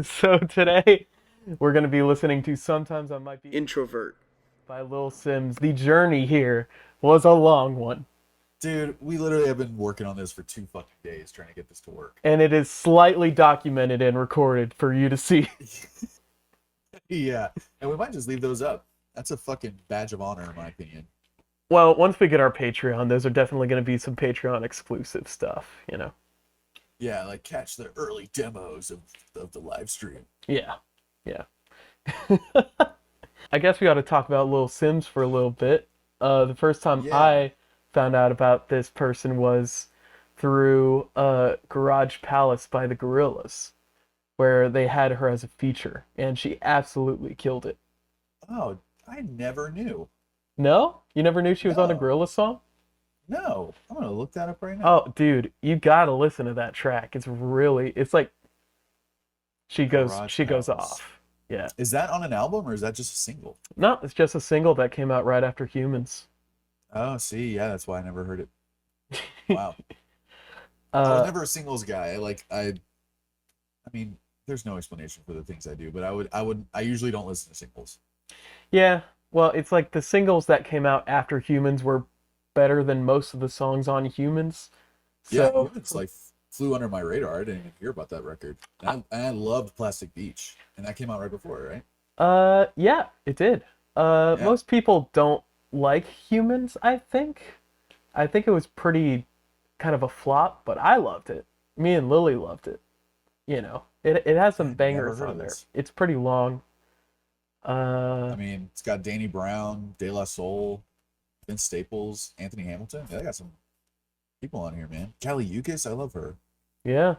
So today we're going to be listening to Sometimes I Might Be Introvert. by Little Simz. The journey here was a long one, Dude, we literally have been working on this for 2 fucking days trying to get this to work. and it is slightly documented and recorded for you to see. Yeah, and we might just leave those up. That's a fucking badge of honor, in my opinion. Well, once we get our Patreon, those are definitely going to be some Patreon exclusive stuff. Yeah, like catch the early demos of the live stream. Yeah, yeah. I guess we ought to talk about Little Simz for a little bit. The first time Yeah. I found out about this person was through Garage Palace by the Gorillas, where they had her as a feature, and she absolutely killed it. Oh, I never knew. No? You never knew she was on a No, Gorillaz song? no. I'm gonna look that up right now. Oh, dude, you gotta listen to that track. It's like Garage she goes Palace. off. Yeah. Is that on an album or is that just a single? No, it's just a single that came out right after Humans. Oh, see, yeah, that's why I never heard it. Wow. I was uh, never a singles guy. I mean, there's no explanation for the things I do, but I usually don't listen to singles. yeah. Well, it's like the singles that came out after Humans were better than most of the songs on Humans. Yeah, So, it's like flew under my radar. I didn't even hear about that record. And I loved Plastic Beach, and that came out right before, right? yeah, it did. Yeah, Most people don't like Humans, I think. I think it was pretty kind of a flop, but I loved it. Me and Lily loved it. It has I some had never bangers heard on of there. this. It's pretty long. Uh, I mean, it's got Danny Brown, De La Soul, Vince Staples, Anthony Hamilton. Yeah, they got some people on here, man. Callie Yukis, I love her. yeah.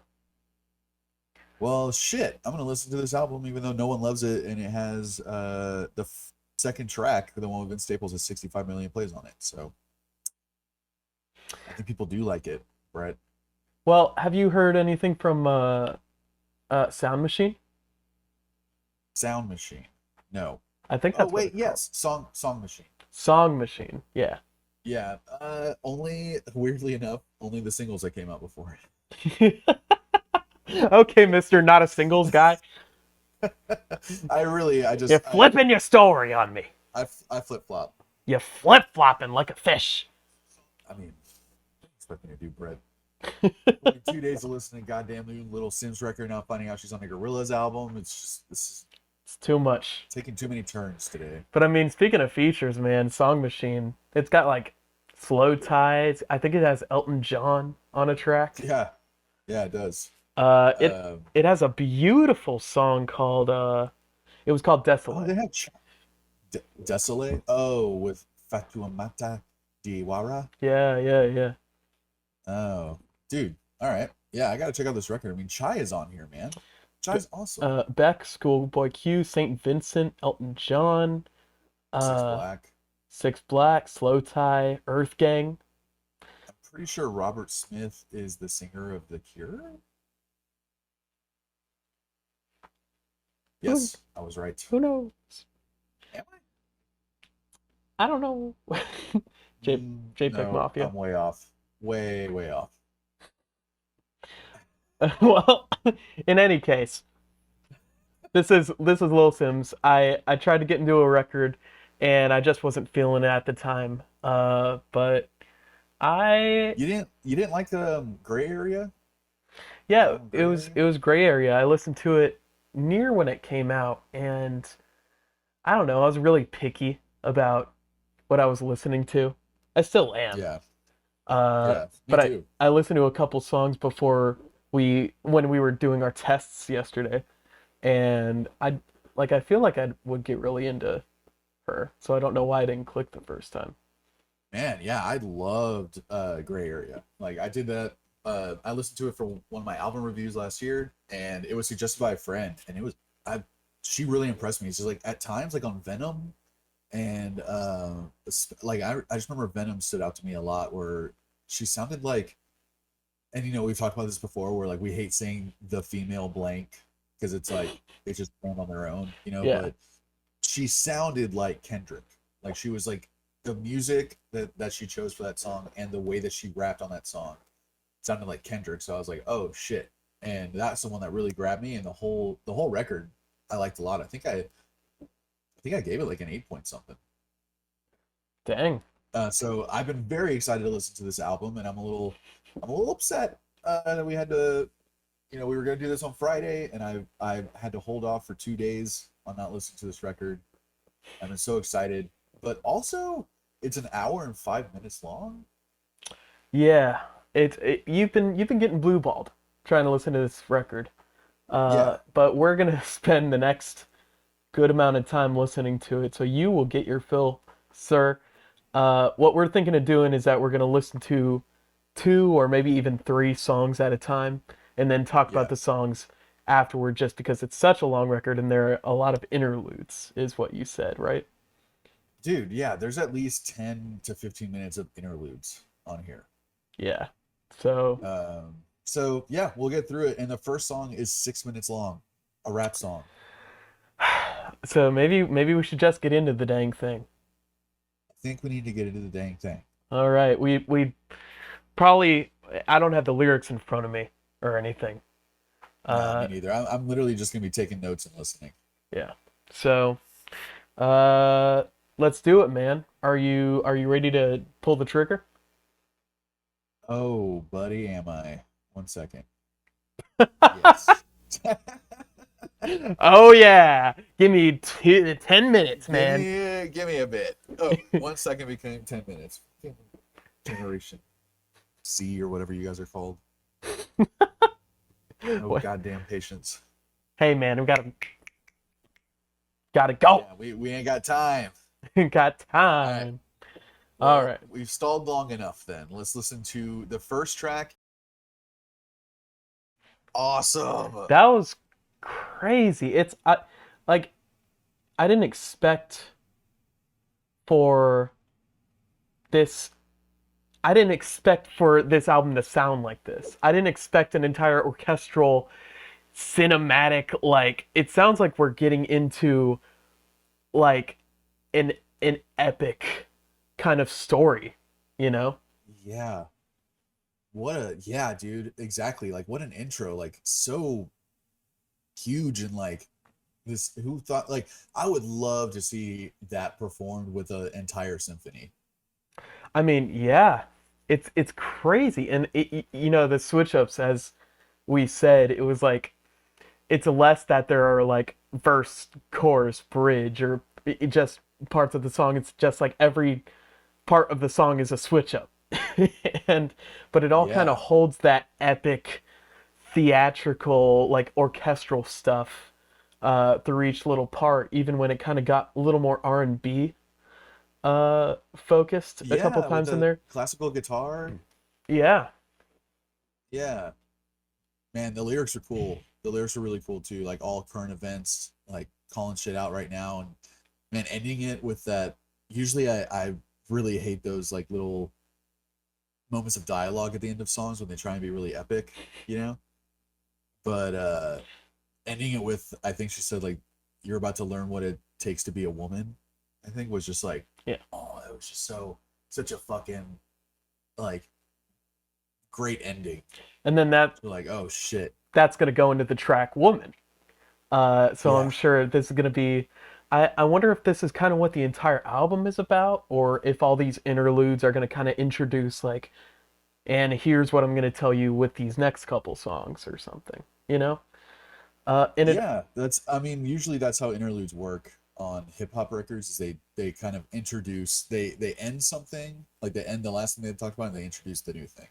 Well, shit, I'm gonna listen to this album even though no one loves it, and it has second track, the one with Vince Staples, has 65 million plays on it. So I think people do like it, Brett. Well, have you heard anything from Sound Machine? Sound Machine. No. I think Oh that's what wait, it's called. yes, Song Machine. Song Machine. Yeah. Yeah. Only weirdly enough, only the singles that came out before Okay, Mister, not a singles guy. it. I really, I You're just, flipping your story on me. I flip flop. You're flip flopping like a fish. I mean, expecting to do, Brett. Only 2 days of listening to goddamn new Little Sims record, now finding out she's on the Gorillaz album. It's just this is It's too much. taking too many turns today. But I mean, speaking of features, man, Song Machine, it's got like Slow Tides. I think it has Elton John on a track. Yeah, yeah, it does. Uh, it Um, it has a beautiful song called it was called oh, Desolate. they have Desolate. Oh, with Fatuamata Diawara. Yeah, yeah, yeah. Oh, dude. All right. Yeah, I gotta check out this record. I mean, Chai is on here, man. Chai's awesome. Beck, Schoolboy Q, Saint Vincent, Elton John, Six uh, Black. Six Black, Slow Tie, Earth Gang. I'm pretty sure Robert Smith is the singer of The Cure. Who Yes, I was right. who knows? Am I? I don't know. J JPEG No, Mafia. I'm way off. Way, way off. Well, in any case, this is Lil Sims. I tried to get into a record, and I just wasn't feeling it at the time. But I You didn't like the gray area? The yeah, album it Gray was Area? it was gray area. I listened to it near when it came out, and I don't know. I was really picky about what I was listening to. I still am. Yeah, Uh, yeah, me but I too. I listened to a couple songs before when we were doing our tests yesterday, and I feel like I would get really into her. So I don't know why I didn't click the first time. Man, yeah, I loved Gray Area. Like I did that. I listened to it for one of my album reviews last year, and it was suggested by a friend, and it was I. She really impressed me. It's just like at times, like on Venom, and like I just remember Venom stood out to me a lot, where she sounded like, and we've talked about this before, where like we hate saying the female blank because it's like they just stand on their own, Yeah, but she sounded like Kendrick. Like she was like the music that she chose for that song and the way that she rapped on that song sounded like Kendrick. So I was like, oh shit. and that's the one that really grabbed me. And the whole record I liked a lot. I think I gave it like an 8 point something. Dang. So I've been very excited to listen to this album, and I'm a little upset that we had to, we were gonna do this on Friday, and I had to hold off for 2 days on not listening to this record. I've been so excited, but also it's an hour and 5 minutes long. Yeah. You've been getting blue balled trying to listen to this record. Yeah, But we're gonna spend the next good amount of time listening to it, so you will get your fill, sir. What we're thinking of doing is that we're gonna listen to two or maybe even three songs at a time, and then talk about yeah, the songs afterward, just because it's such a long record and there are a lot of interludes, is what you said, right? dude. Yeah, there's at least 10 to 15 minutes of interludes on here. Yeah. So, So yeah, we'll get through it. And the first song is 6 minutes long, a rap song. so maybe we should just get into the dang thing. I think we need to get into the dang thing. All right. We probably I don't have the lyrics in front of me or anything. Nah, me Uh, neither. I'm literally just gonna be taking notes and listening. yeah. So, uh, let's do it, man. Are you ready to pull the trigger? Oh, buddy, am I? 1 second. Yes. Oh yeah. Give me 10 minutes, Give man. me, give me a bit. Oh, 1 second became 10 minutes. Generation C or whatever you guys are called. No What? goddamn patience. Hey man, we gotta go. Yeah, we ain't got time. Got All right. time. All Well, right. we've stalled long enough then. Let's listen to the first track. Awesome. That was crazy. Like I didn't expect for this I didn't expect for this album to sound like this. I didn't expect an entire orchestral cinematic, like it sounds like we're getting into like an an epic kind of story, you know? Yeah. Yeah, dude. Exactly. Like what an intro. Like so huge and like this who thought like I would love to see that performed with an entire symphony. I mean, yeah. It's crazy, and the switch ups, as we said, it was like it's less that there are like verse, chorus, bridge, or just parts of the song. It's just like every part of the song is a switch up, and but it all kind of Yeah. holds that epic, theatrical, like orchestral stuff through each little part, even when it kind of got a little more R&B focused a couple Yeah, with times in the there. classical guitar. Yeah, Yeah. Man, the lyrics are cool. The lyrics are really cool too. Like all current events, like calling shit out right now, and man, ending it with that. Usually, I really hate those like little moments of dialogue at the end of songs when they try and be really epic, you know. But ending it with, I think she said like, "You're about to learn what it takes to be a woman." I think was just like, yeah. oh, it was just such a fucking like great ending. And then You're like, oh shit, that's gonna go into the track "Woman." So I'm yeah, sure this is gonna be. I wonder if this is kind of what the entire album is about, or if all these interludes are gonna kind of introduce like, and here's what I'm gonna tell you with these next couple songs or something, you know? And it yeah. That's I mean, usually that's how interludes work on hip hop records. Is they kind of introduce they end something like they end the last thing they talked about and they introduce the new thing.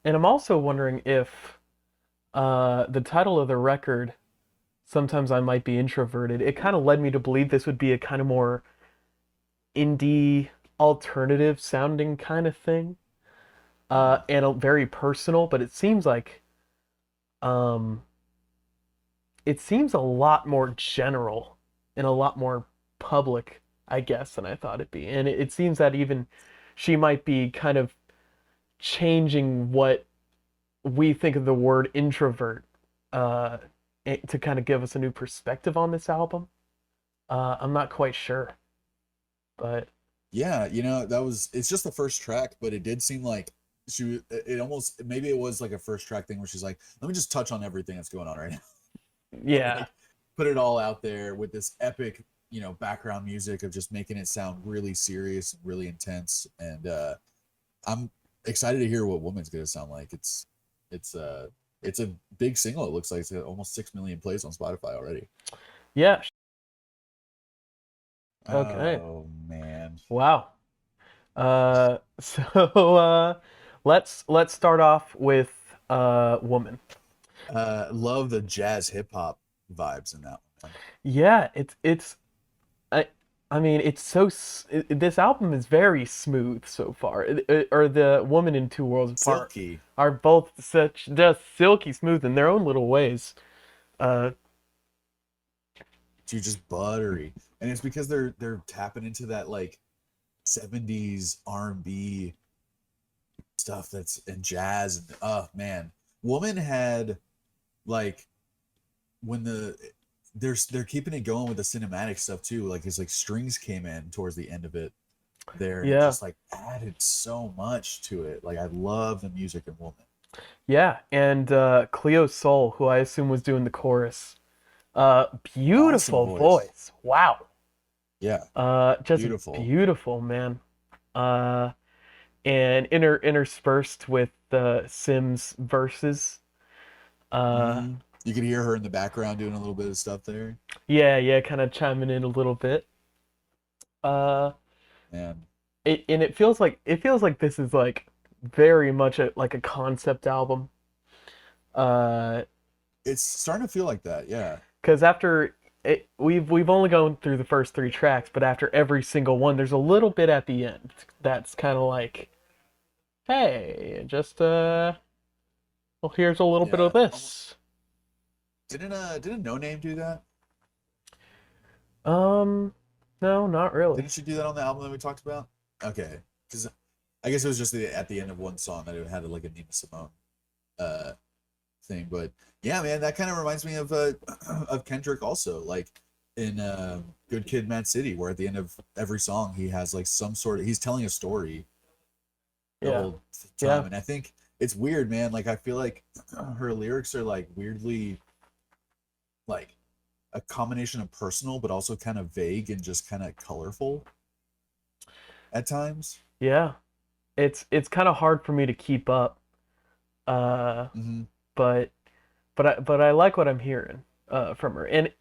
and I'm also wondering if the title of the record, "Sometimes I Might Be Introverted," it kind of led me to believe this would be a kind of more indie, alternative sounding kind of thing, Uh-huh. and very personal. But um, it seems a lot more general and a lot more public, I guess, than I thought it'd be. And it seems that even she might be kind of changing what we think of the word introvert, uh, to kind of give us a new perspective on this album. I'm not quite sure, but Yeah, that was it's just the first track, but it did seem like it almost, maybe it was like a first track thing where she's like, let me just touch on everything that's going on right now. Yeah. Like put it all out there with this epic, background music of just making it sound really serious and really intense. And I'm excited to hear what Woman's gonna sound like. It's it's a big single. It looks like it's got almost 6 million plays on Spotify already. Yeah. Okay. Oh man. Wow. So let's start off with Woman. Love the jazz hip hop vibes in that one. Yeah, it's I I mean it's this album is very smooth so far. Or the Woman in Two Worlds Apart Silky. are both such just silky smooth in their own little ways. Uh Dude, just buttery. And it's because they're tapping into that like 70s R&B stuff that's in jazz. And oh man, Woman had like when they're keeping it going with the cinematic stuff too. Like his like strings came in towards the end of it there, and it yeah. just like added so much to it. Like I love the music in Woman. Yeah, and Cleo Soul, who I assume was doing the chorus. Awesome Beautiful voice. voice. Wow. Yeah, Just beautiful. beautiful, man. Uh, and interspersed with the Sims verses. Uh, You could hear her in the background doing a little bit of stuff there. yeah, yeah, kind of chiming in a little bit. Uh, Man, it feels like this is like very much like a concept album. Uh, it's starting to feel like that. Yeah. because after we've only gone through the first three tracks, but after every single one, there's a little bit at the end that's kind of like, hey, just well, here's a little bit Yeah. of this. Didn't No Name do that? Um, no, not really. Didn't she do that on the album that we talked about? Okay, because I guess it was just at the end of one song that it had like a Nina Simone uh thing. But yeah, man, that kind of reminds me of Kendrick also, like in Good Kid, Mad City, where at the end of every song he has like some sort of, he's telling a story the Yeah, whole yeah, time, and I think it's weird, man. Like I feel like her lyrics are like weirdly like a combination of personal but also kind of vague and just kind of colorful at times. yeah. It's kind of hard for me to keep up. Uh, Hmm. but but I like what I'm hearing from her. And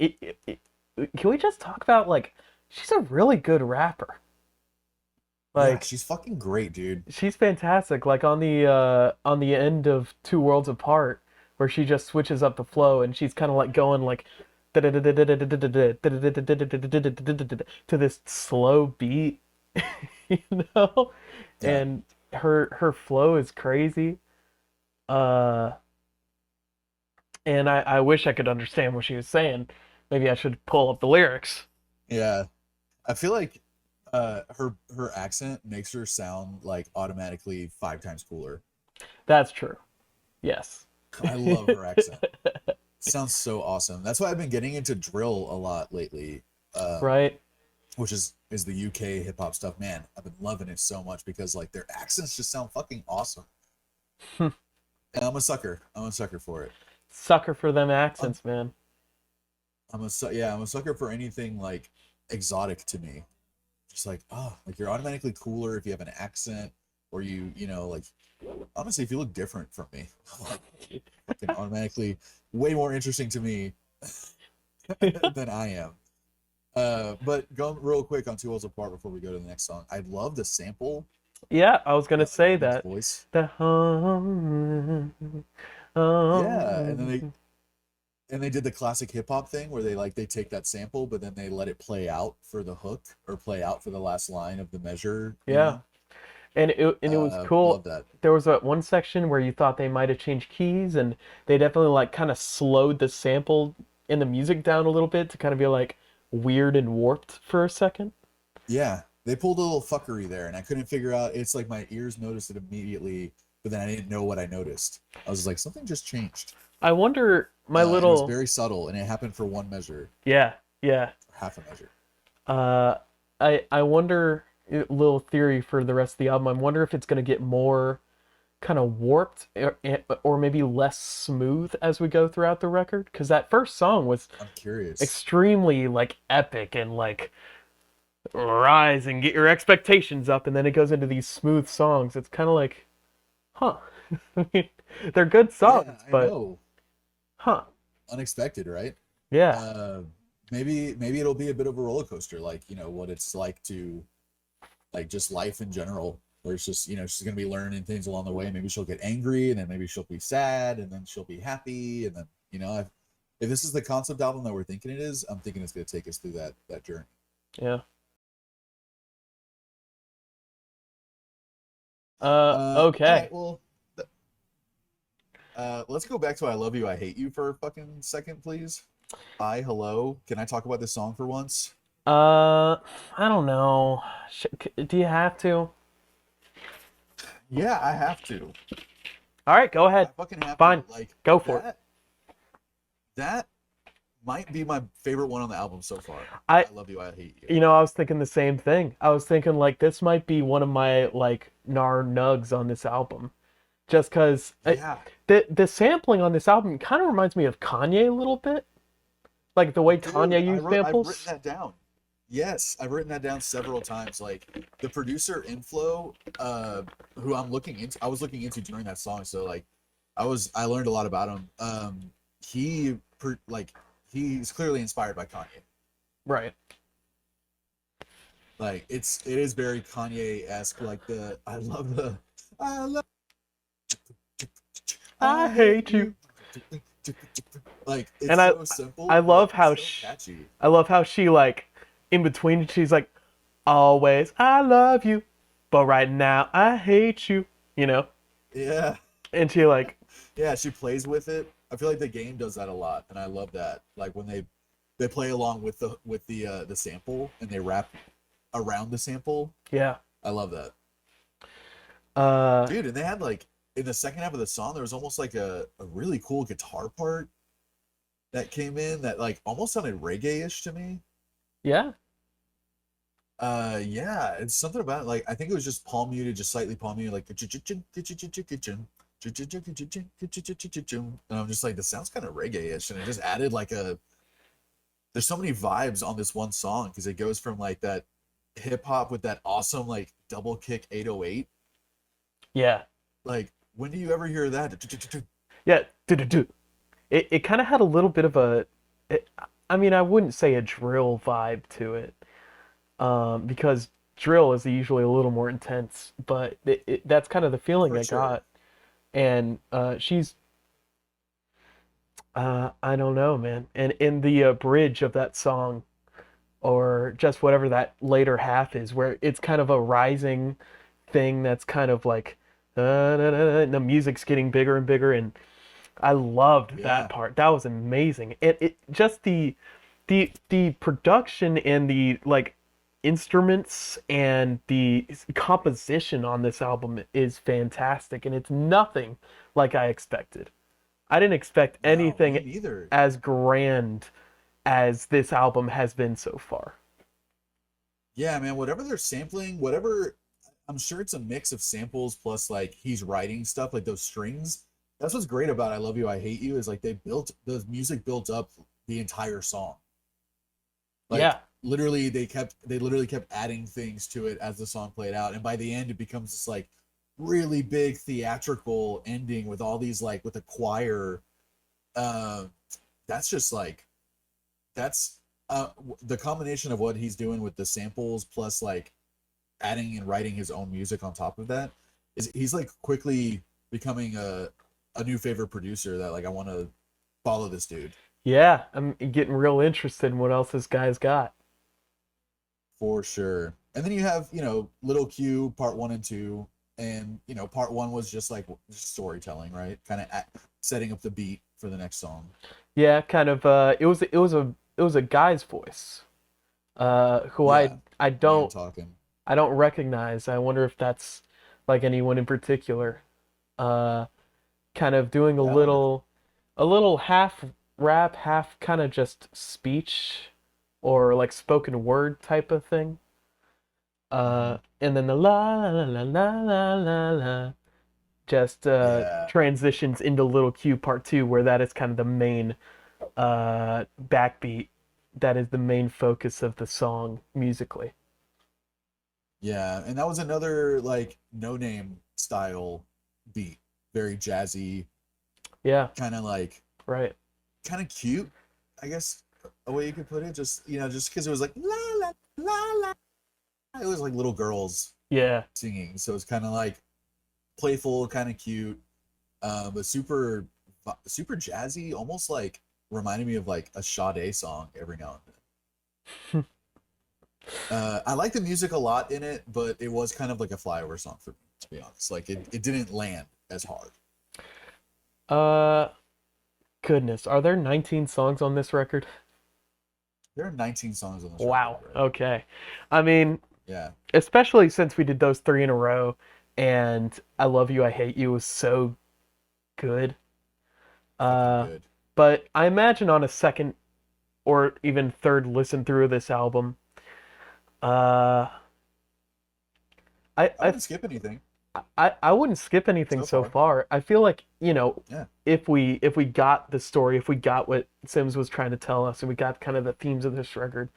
can we just talk about like she's a really good rapper. Yeah, Like she's fucking great, dude. she's fantastic. Like on the end of Two Worlds Apart, where she just switches up the flow and she's kind of like going like to this slow beat, you know, Yeah. and her flow is crazy. Uh, and I wish I could understand what she was saying. Maybe I should pull up the lyrics. Yeah. I feel like her accent makes her sound like automatically 5 times cooler. That's true. Yes. I love her accent. Sounds so awesome. That's why I've been getting into drill a lot lately. Right. Which is the UK hip hop stuff. Man, I've been loving it so much because like their accents just sound fucking awesome. And I'm a sucker. I'm a sucker for it. Sucker for them I'm, accents, man. I'm a sucker for anything like exotic to me. Just like, oh, like you're automatically cooler if you have an accent, or like honestly, if you look different from me, like fucking automatically way more interesting to me than I am. But going real quick on Two Worlds Apart before we go to the next song, I love the sample Yeah, I was gonna of say Woman's that. voice. The Yeah, and they did the classic hip hop thing where they take that sample, but then they let it play out for the hook or play out for the last line of the measure. yeah, and it was Love cool. that. There was a one section where you thought they might have changed keys, and they definitely like kind of slowed the sample and the music down a little bit to kind of be like weird and warped for a second. Yeah, they pulled a little fuckery there, and I couldn't figure out. It's like my ears noticed it immediately, but then I didn't know what I noticed. I was like, something just changed, I wonder my and it was little very subtle, and it happened for one measure, yeah, yeah. or half a measure. Uh, I wonder little theory for the rest of the album. I wonder if it's gonna get more kind of warped or maybe less smooth as we go throughout the record? Because that first song was I'm curious. extremely like epic and like rise and get your expectations up, and then it goes into these smooth songs. It's kind of like, huh. I mean, they're good Yeah, songs, I but know. huh. Unexpected, right? Yeah. Uh, maybe it'll be a bit of a roller coaster, like what it's like to like just life in general, where it's just she's gonna be learning things along the way. Maybe she'll get angry, and then maybe she'll be sad, and then she'll be happy, and then if this is the concept album that we're thinking it is, I'm thinking it's gonna take us through that journey. Yeah. All Okay. right, well, let's go back to "I Love You, I Hate You" for a fucking second, please. Hi, hello. Can I talk about this song for once? I don't know. Do you have to? Yeah, I have to. All right, go I ahead. fucking have to. Fine. Like Go for it. that might be my favorite one on the album so far. I, "I Love You, I Hate You." I was thinking the same thing. I was thinking like this might be one of my like gnar nugs on this album, just because Yeah. the sampling on this album kind of reminds me of Kanye a little bit, like the way Dude, Kanye used I've written samples. that down. Yes, I've written that down several times. Like the producer Inflow, who I was looking into during that song. So like, I learned a lot about him. Like he's clearly inspired by Kanye. Right. Like it is very Kanye esque. Like I love I I hate hate you. you. Like it's And so I simple, but love it's how so catchy. I love how she like in between she's like always I love you, but right now I hate you, you know? Yeah. And she like Yeah, she plays with it. I feel like the game does that a lot, and I love that. Like when they play along with the sample and they rap around the sample. yeah. I love that, Uh dude. And they had like in the second half of the song, there was almost like a really cool guitar part that came in that like almost sounded reggae-ish to me. yeah. Yeah, it's something about it. Like I think it was just palm muted, just slightly palm muted, like and I'm just like, this sounds kind of reggae-ish, and it just added like a. There's so many vibes on this one song because it goes from like that hip hop with that awesome like double kick 808. Yeah. Like, when do you ever hear that? Yeah. Do. It kind of had a little bit of it, I mean, I wouldn't say a drill vibe to it. Because drill is usually a little more intense, but that's kind of the feeling For I sure. got. And she's I don't know, man. And in the bridge of that song, or just whatever that later half is, where it's kind of a rising thing that's kind of like, and the music's getting bigger and bigger, and I loved that Yeah, part. That was amazing. It just the production and the like instruments and the composition on this album is fantastic, and it's nothing like I expected. I didn't expect no, me anything neither. as grand as this album has been so far. Yeah, man, whatever they're sampling, whatever, I'm sure it's a mix of samples plus like he's writing stuff, like those strings. That's what's great about "I Love You, I Hate You" is like they built the music built up the entire song. Like Yeah. they literally kept adding things to it as the song played out, and by the end it becomes this like really big theatrical ending with all these like with a choir. Uh, that's just like that's the combination of what he's doing with the samples plus like adding and writing his own music on top of that is he's like quickly becoming a new favorite producer that like I want to follow this dude Yeah, I'm getting real interested in what else this guy's got. for sure. And then you have Little Q part 1 and 2, and part 1 was just like storytelling, right? Kind of setting up the beat for the next song. Yeah, kind of it was a guy's voice. Who Yeah, I man don't talking. I don't recognize. I wonder if that's like anyone in particular. Uh kind of doing Yeah, I wonder. a little half rap, half kind of just speech or like spoken word type of thing. Mhm. And then the la la la la la la la just Yeah. transitions into Little Q Part 2, where that is kind of the main backbeat. That is the main focus of the song musically. Yeah, and that was another like no name style beat, very jazzy, Yeah, kind of like right. kind of cute, I guess a way you could put it. Just just because it was like la la la la, it was like little girls Yeah. singing, so it's kind of like playful, kind of cute, but super jazzy, almost like reminded me of like a Sade song every now and then. I like the music a lot in it, but it was kind of like a flyover song for me, to be honest. Like it didn't land as hard. Uh, Goodness, are there 19 songs on this record? There are 19 songs on this record, Wow. right? Okay. I mean, Yeah, especially since we did those three in a row, and I Love You, I Hate You was so good. fucking Uh, good. but I imagine on a second or even third listen through of this album, uh, I I I wouldn't skip anything I wouldn't skip anything so so far. far. I feel like, Yeah, if we got the story, if we got what Sims was trying to tell us, and we got kind of the themes of this record,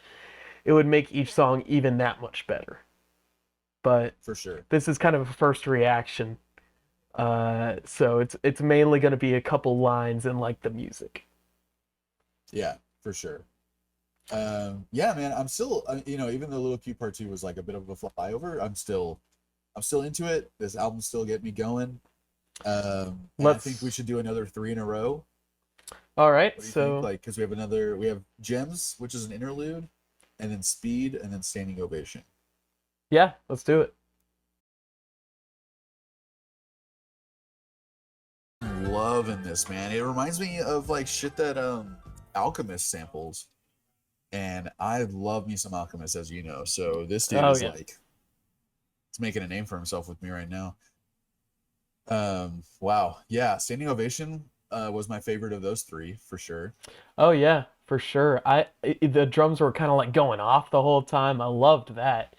it would make each song even that much better. But for sure. this is kind of a first reaction. So it's mainly going to be a couple lines and like the music. Yeah, for sure. Yeah, man, I'm still, even though Little Q Part 2 was like a bit of a flyover, I'm still into it. This album's still getting me going. And I think we Let's. should do another three in a row. All right. What do you think? So Like, because we have Gems, which is an interlude, and then Speed, and then Standing Ovation. yeah, let's do it. Loving this, man. It reminds me of like shit that Alchemist samples, and I love me some Alchemist, as you know. So this dude Oh is yeah. like, he's making a name for himself with me right now. Wow, yeah. Standing Ovation was my favorite of those three for sure. Oh yeah, for sure. The drums were kind of like going off the whole time. I loved that.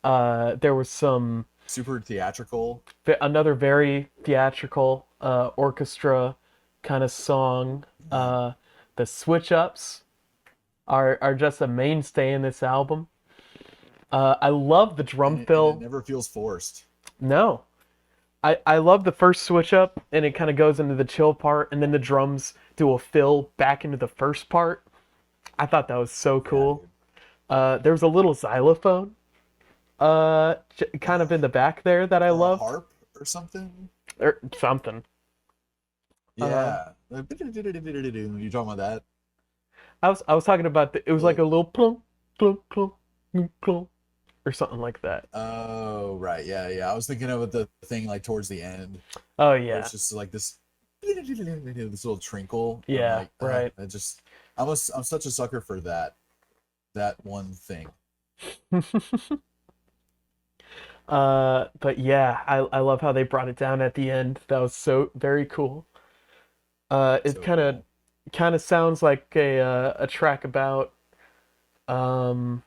There was some Super theatrical. another very theatrical orchestra kind of song. Yeah, The switch ups are just a mainstay in this album. I love the drum and it fill. never feels forced. No, I love the first switch up, and it kind of goes into the chill part, and then the drums do a fill back into the first part. I thought that was so Yeah, cool. dude. There was a little xylophone, kind of in the back there that I Or a loved, harp or something. or something. Uh, Yeah. You talking about that? I was talking about it was like Little. a little plunk, plunk, plunk, plunk, plunk, or something like that. Oh, right. Yeah, yeah. I was thinking of the thing like towards the end Oh where yeah, it's just like this little trinkle. I'm yeah, like, right. I just, I'm such a sucker for that one thing. But yeah, I love how they brought it down at the end. That was so very cool. It So kind cool. of sounds like a track about um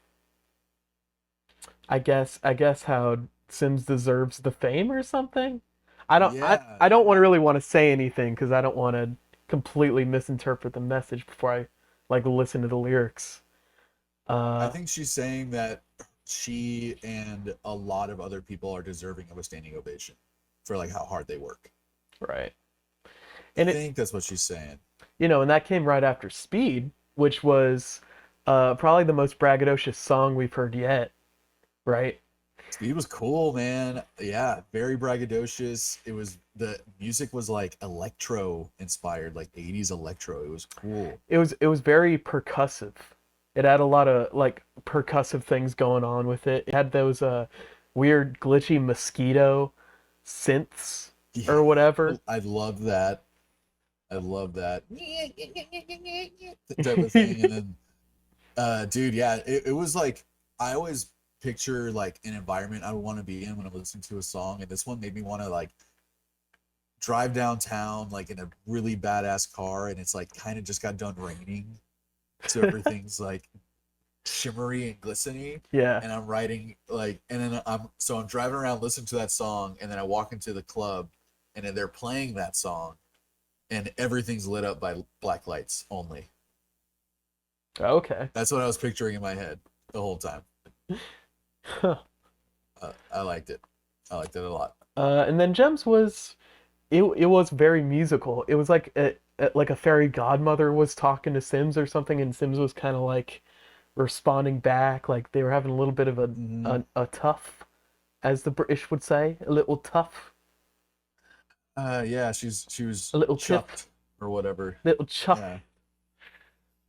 I guess how Sims deserves the fame or something. I don't I, Yeah, I don't want to yeah. really want to say anything because I don't want to completely misinterpret the message before I like listen to the lyrics. I Uh, think she's saying that she and a lot of other people are deserving of a standing ovation for like how hard they work. right. I And think that's what she's saying. and that came right after Speed, which was probably the most braggadocious song we've heard yet, right? Speed was cool, man. Yeah, very braggadocious. The music was like electro inspired, like 80s electro. It was cool. It was very percussive. It had a lot of like percussive things going on with it. It had those weird glitchy mosquito synths Yeah, or whatever. I love that. I love that type of thing. And then, dude, yeah, it was like I always picture like an environment I would want to be in when I'm listening to a song, and this one made me want to like drive downtown like in a really badass car, and it's like kind of just got done raining, so everything's like shimmery and glistening, Yeah. and I'm riding like, and then I'm driving around listening to that song, and then I walk into the club and then they're playing that song, and everything's lit up by black lights only. Okay. That's what I was picturing in my head the whole time. I liked it. I liked it a lot. And then Gems was it was very musical. It was like a fairy godmother was talking to Sims or something, and Sims was kind of like responding back, like they were having a little bit of Mm-hmm. a tough, as the British would say, a little tough, Yeah, she was a little tiff, chuffed or whatever. little chuff. Yeah.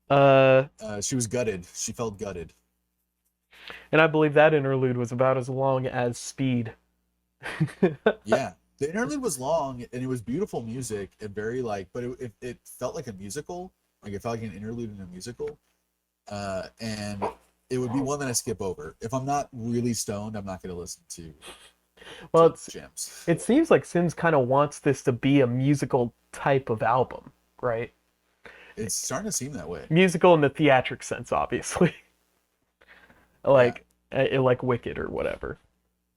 Uh, She was gutted. She felt gutted. and I believe that interlude was about as long as Speed. Yeah. The interlude was long and it was beautiful music and very like, but it felt like a musical. Like it felt like an interlude in a musical. And it would be one that I skip over. If I'm not really stoned, I'm not going to listen Well, to it's Gems. it seems like Sims kind of wants this to be a musical type of album, right? It's starting to seem that way. Musical in the theatric sense, obviously. Yeah. Like Wicked or whatever.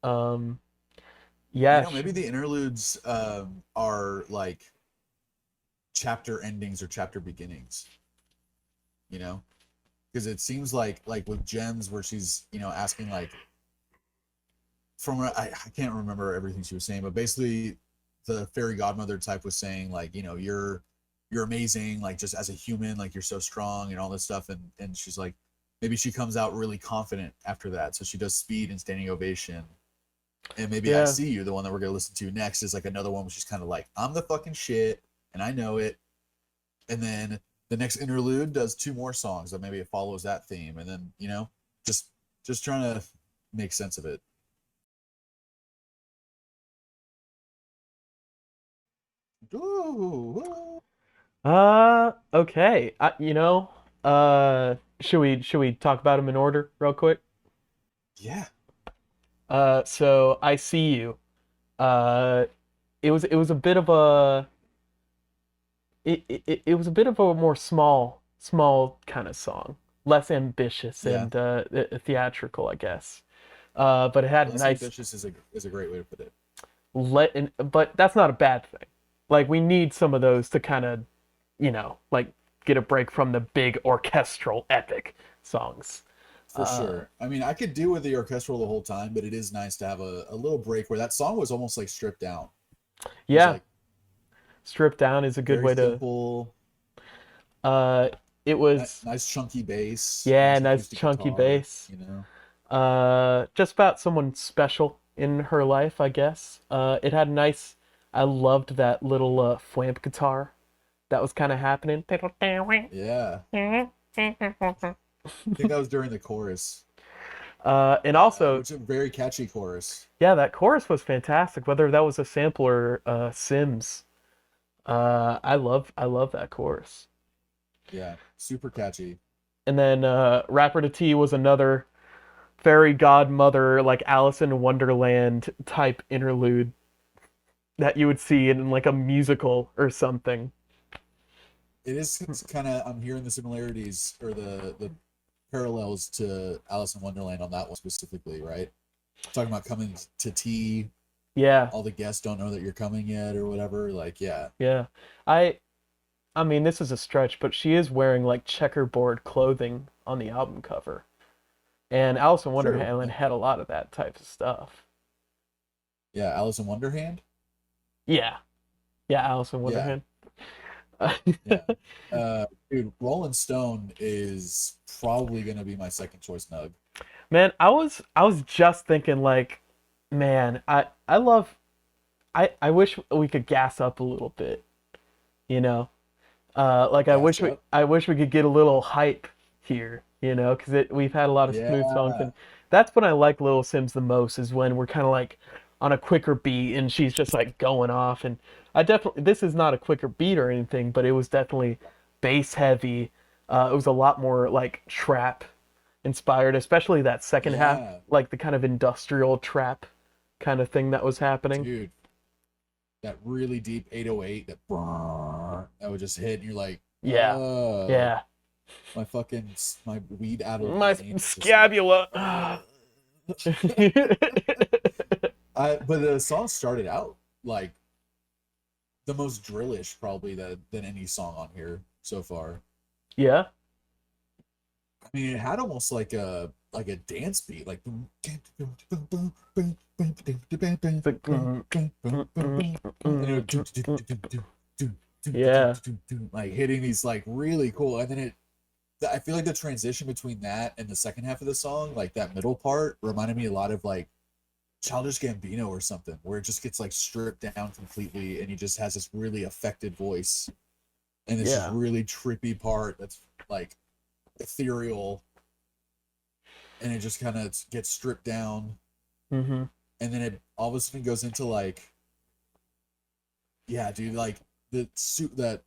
Um, You yeah, know, maybe the interludes are like chapter endings or chapter beginnings, you know? Because it seems like with Gems where she's, asking like from I can't remember everything she was saying, but basically the fairy godmother type was saying like, you're amazing, like just as a human, like you're so strong and all this stuff. And she's like, maybe she comes out really confident after that. So she does Speed and Standing Ovation. And maybe I yeah, See You, the one that we're gonna listen to next, is like another one which is kind of like, I'm the fucking shit and I know it. And then the next interlude does two more songs that maybe it follows that theme. And then, just trying to make sense of it. Ooh, Okay. Should we talk about them in order real quick? yeah, So I See You. Uh, it was a bit of a it was a bit of a more small kind of song, less ambitious yeah. and theatrical, I guess. But it had a Less nice ambitious is a great way to put it. but that's not a bad thing. Like we need some of those to kind of, like get a break from the big orchestral epic songs. For Uh, sure. I mean, I could do with the orchestral the whole time, but it is nice to have a little break where that song was almost like stripped down. It was yeah, like stripped down is a good very way to. simple, Uh, it was nice chunky bass, yeah, nice nice acoustic chunky guitar, bass. Just about someone special in her life, I guess. It had nice. I loved that little flamp guitar that was kind of happening. Yeah. I think that was during the chorus, And also, which is a very catchy chorus. yeah, that chorus was fantastic. Whether that was a sampler, Sims. I love that chorus. Yeah, super catchy. And then Rapper to T was another fairy godmother, like Alice in Wonderland type interlude that you would see in like a musical or something. It is kind of, I'm hearing the similarities or the parallels to Alice in Wonderland on that one specifically, right? Talking about coming to tea, Yeah, all the guests don't know that you're coming yet or whatever. Like, yeah, yeah. I I mean this is a stretch, but she is wearing like checkerboard clothing on the album cover. And Alice in true. Wonderland had a lot of that type of stuff. Yeah, Alice in Wonderhand. Yeah. Yeah, Alice in Yeah, Wonderland. yeah. Dude, Rolling Stone is probably gonna be my second choice nug. Man, I was just thinking like, man, I wish we could gas up a little bit, you know? Like Gas up. I wish we could get a little hype here, because we've had a lot of smooth songs, Yeah, and that's when I like Little Sims the most is when we're kind of like on a quicker beat and she's just like going off. And I definitely this is not a quicker beat or anything, but it was definitely bass heavy. It was a lot more like trap inspired, especially that second half, yeah, like the kind of industrial trap kind of thing that was happening. dude. That really deep 808 that would just hit, and you're like, Yeah, yeah. my fucking my weed addled My brain is just like, scabula. but the song started out like the most drillish probably than any song on here so far. Yeah. I mean, it had almost like a dance beat, like boom, boom, boom, boom, boom, boom, boom, boom, boom, It's like, boom, boom, boom, boom, boom, and it would yeah. like hitting these like really cool, and then I feel like the transition between that and the second half of the song, like that middle part, reminded me a lot of like Childish Gambino or something, where it just gets like stripped down completely, and he just has this really affected voice, and it's just Yeah. really trippy part that's like ethereal, and it just kind of gets stripped down, Mm-hmm. and then it all of a sudden goes into like, yeah, dude, like the suit that,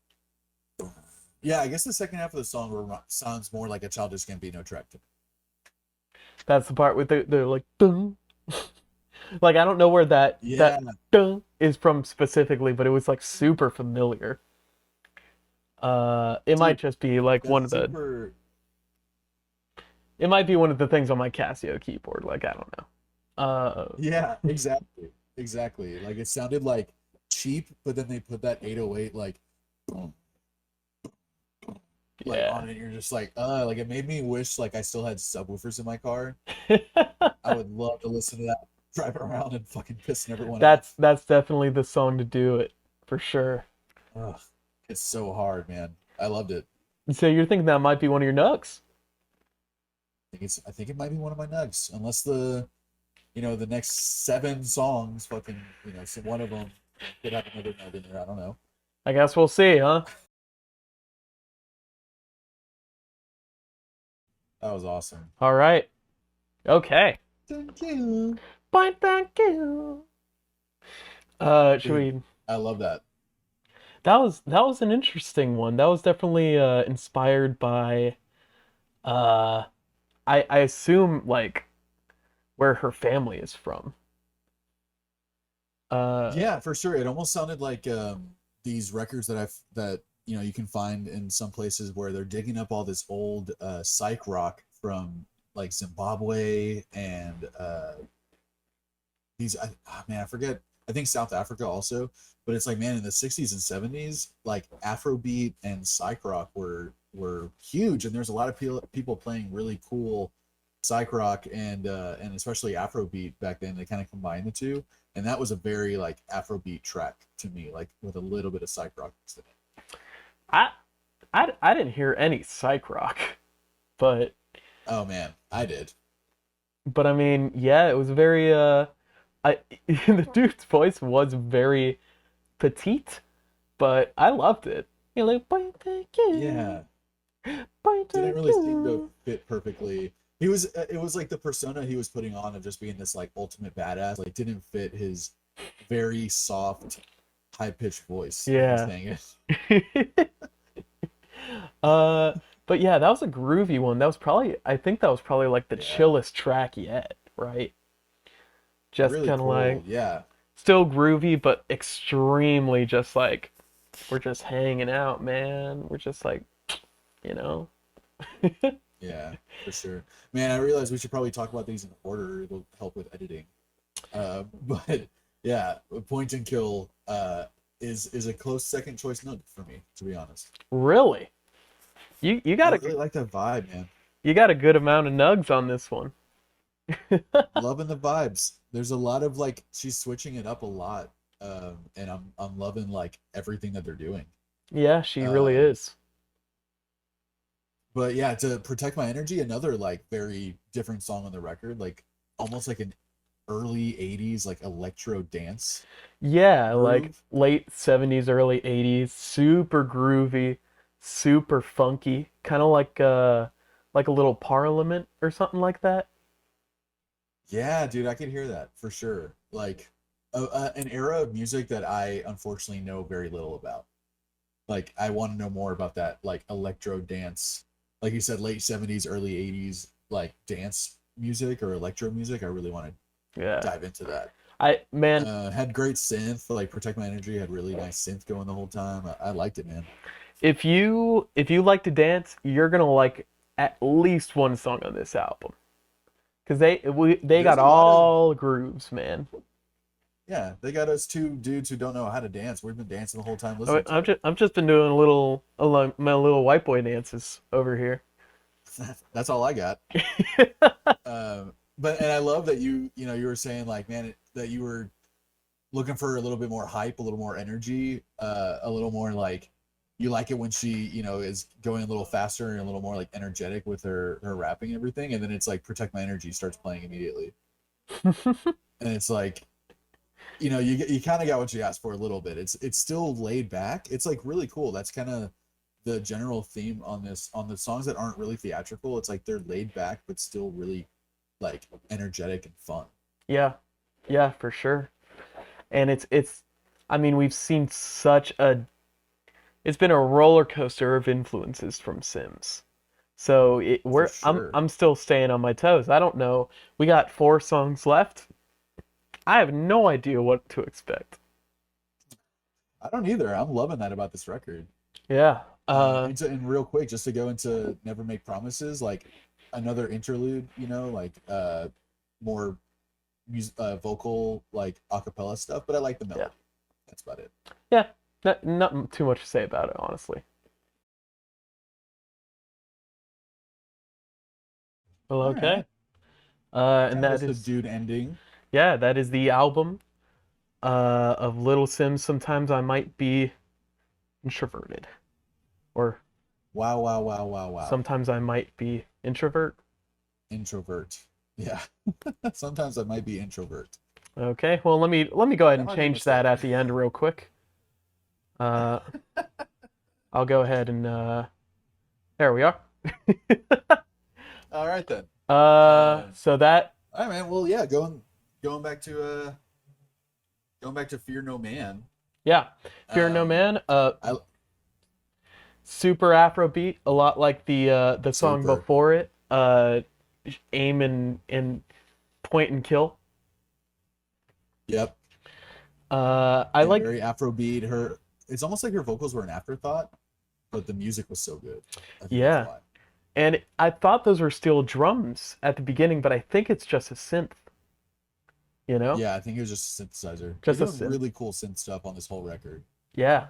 yeah, I guess the second half of the song sounds more like a Childish Gambino track to me. That's the part with the like dun. Like I don't know where that Yeah, dun is from specifically, but it was like super familiar. It might dude, just be like one that's of the super. it might be one of the things on my Casio keyboard. Like I don't know. Yeah, exactly, exactly. Like it sounded like cheap, but then they put that 808 like, boom, like Yeah. on it. You're just like it made me wish like I still had subwoofers in my car. I would love to listen to that driving around and fucking pissing everyone off. That's definitely the song to do it for sure. Ugh, it's so hard, man. I loved it. So you're thinking that might be one of your nooks? I think it might be one of my nugs, unless the next 7 songs fucking, so one of them could have another nug in there. I don't know. I guess we'll see, huh? That was awesome. All right. Okay. Thank you. Bye, thank you. Should Dude, we? I love that. That was an interesting one. That was definitely inspired by uh I assume like where her family is from. Uh Yeah, for sure. It almost sounded like these records that you can find in some places where they're digging up all this old psych rock from like Zimbabwe and man, I forget. I think South Africa also, but it's like, man, in the 60s and 70s, like Afrobeat and psych rock were huge, and there's a lot of people playing really cool psych rock and especially Afrobeat back then. They kind of combined the two, and that was a very like Afrobeat track to me, like with a little bit of psych rock mixed in it. I I didn't hear any psych rock, but Oh man, I did. I mean, yeah, it was very I the dude's voice was very petite, but I loved it. You like, bye, thank you. Yeah, Bye, didn't thank really seem to you. fit perfectly. He was it was like the persona he was putting on of just being this like ultimate badass, like didn't fit his very soft, high pitched voice when he was Yeah. saying it. uh, but yeah, that was a groovy one. I think that was probably like the Yeah, chillest track yet, right? Just really kind of like cool. Yeah, still groovy, but extremely just like we're just hanging out, man. We're just like, you know. yeah, for sure. Man, I realized we should probably talk about these in order. It'll help with editing. But yeah, Point and Kill is a close second choice note for me, to be honest. Really? You I got a really like that vibe, man. you got a good amount of nugs on this one. Loving the vibes. There's a lot of like she's switching it up a lot, and I'm loving like everything that they're doing. Yeah, she really Um, is. but yeah, to protect my energy, another like very different song on the record, like almost like an early '80s like electro dance Yeah, like groove. late 70s, early 80s, super groovy, super funky, kind of like a little parliament or something like that. Yeah, dude, I can hear that for sure. Like an era of music that I unfortunately know very little about. Like I want to know more about that like electro dance, like you said, late '70s, early '80s, like dance music or electro music. I really want to Yeah. dive into that. Man, Had great synth, like Protect My Energy had really nice synth going the whole time. I liked it, man. if you like to dance, you're gonna like at least one song on this album because they got There's a lot of all grooves, man. Yeah, they got us two dudes who don't know how to dance. We've been dancing the whole time Oh, listening to it. I've just been doing my little white boy dances over here. That's all I got. But and I love that you were saying like, man, that you were looking for a little bit more hype, a little more energy, a little more like you like it when she, is going a little faster and a little more like energetic with her rapping and everything. And then it's like Protect My Energy starts playing immediately. And it's like, you kind of got what you asked for a little bit. It's still laid back. It's like really cool. That's kind of the general theme on the songs that aren't really theatrical. It's like they're laid back but still really like energetic and fun. Yeah, yeah, for sure. And it's I mean, we've seen such a it's been a roller coaster of influences from Sims. So For I'm sure. I'm still staying on my toes. I don't know. We got 4 songs left. I have no idea what to expect. I don't either. I'm loving that about this record. Yeah. And real quick, just to go into Never Make Promises, like another interlude, like more vocal, like acapella stuff, but I like the Yeah. melody. That's about it. Yeah. Not too much to say about it, honestly. Well, All okay. right. And Kind of a that is subdued ending. yeah, that is the album of Little Sims. Sometimes I might be introverted, or Wow, wow, wow, wow, wow. sometimes I might be introvert. Introvert. Yeah. Sometimes I might be introvert. Okay, well let me go ahead That and might be a change that mistake. at the end real quick. Uh, I'll go ahead and there we are. All right then. Um, So that all right, man. Well, yeah, going back to Fear No Man. yeah, Fear No Um, Man. I Super Afrobeat, a lot like the song super. before it. Aim and point and kill. Yep. I Yeah, like very Afrobeat. It's almost like her vocals were an afterthought, but the music was so good. I think that's yeah, why. and I thought those were still drums at the beginning, but I think it's just a synth. You know, Yeah, I think it was just a synthesizer. They're just a doing synth. really cool synth stuff on this whole record. Yeah.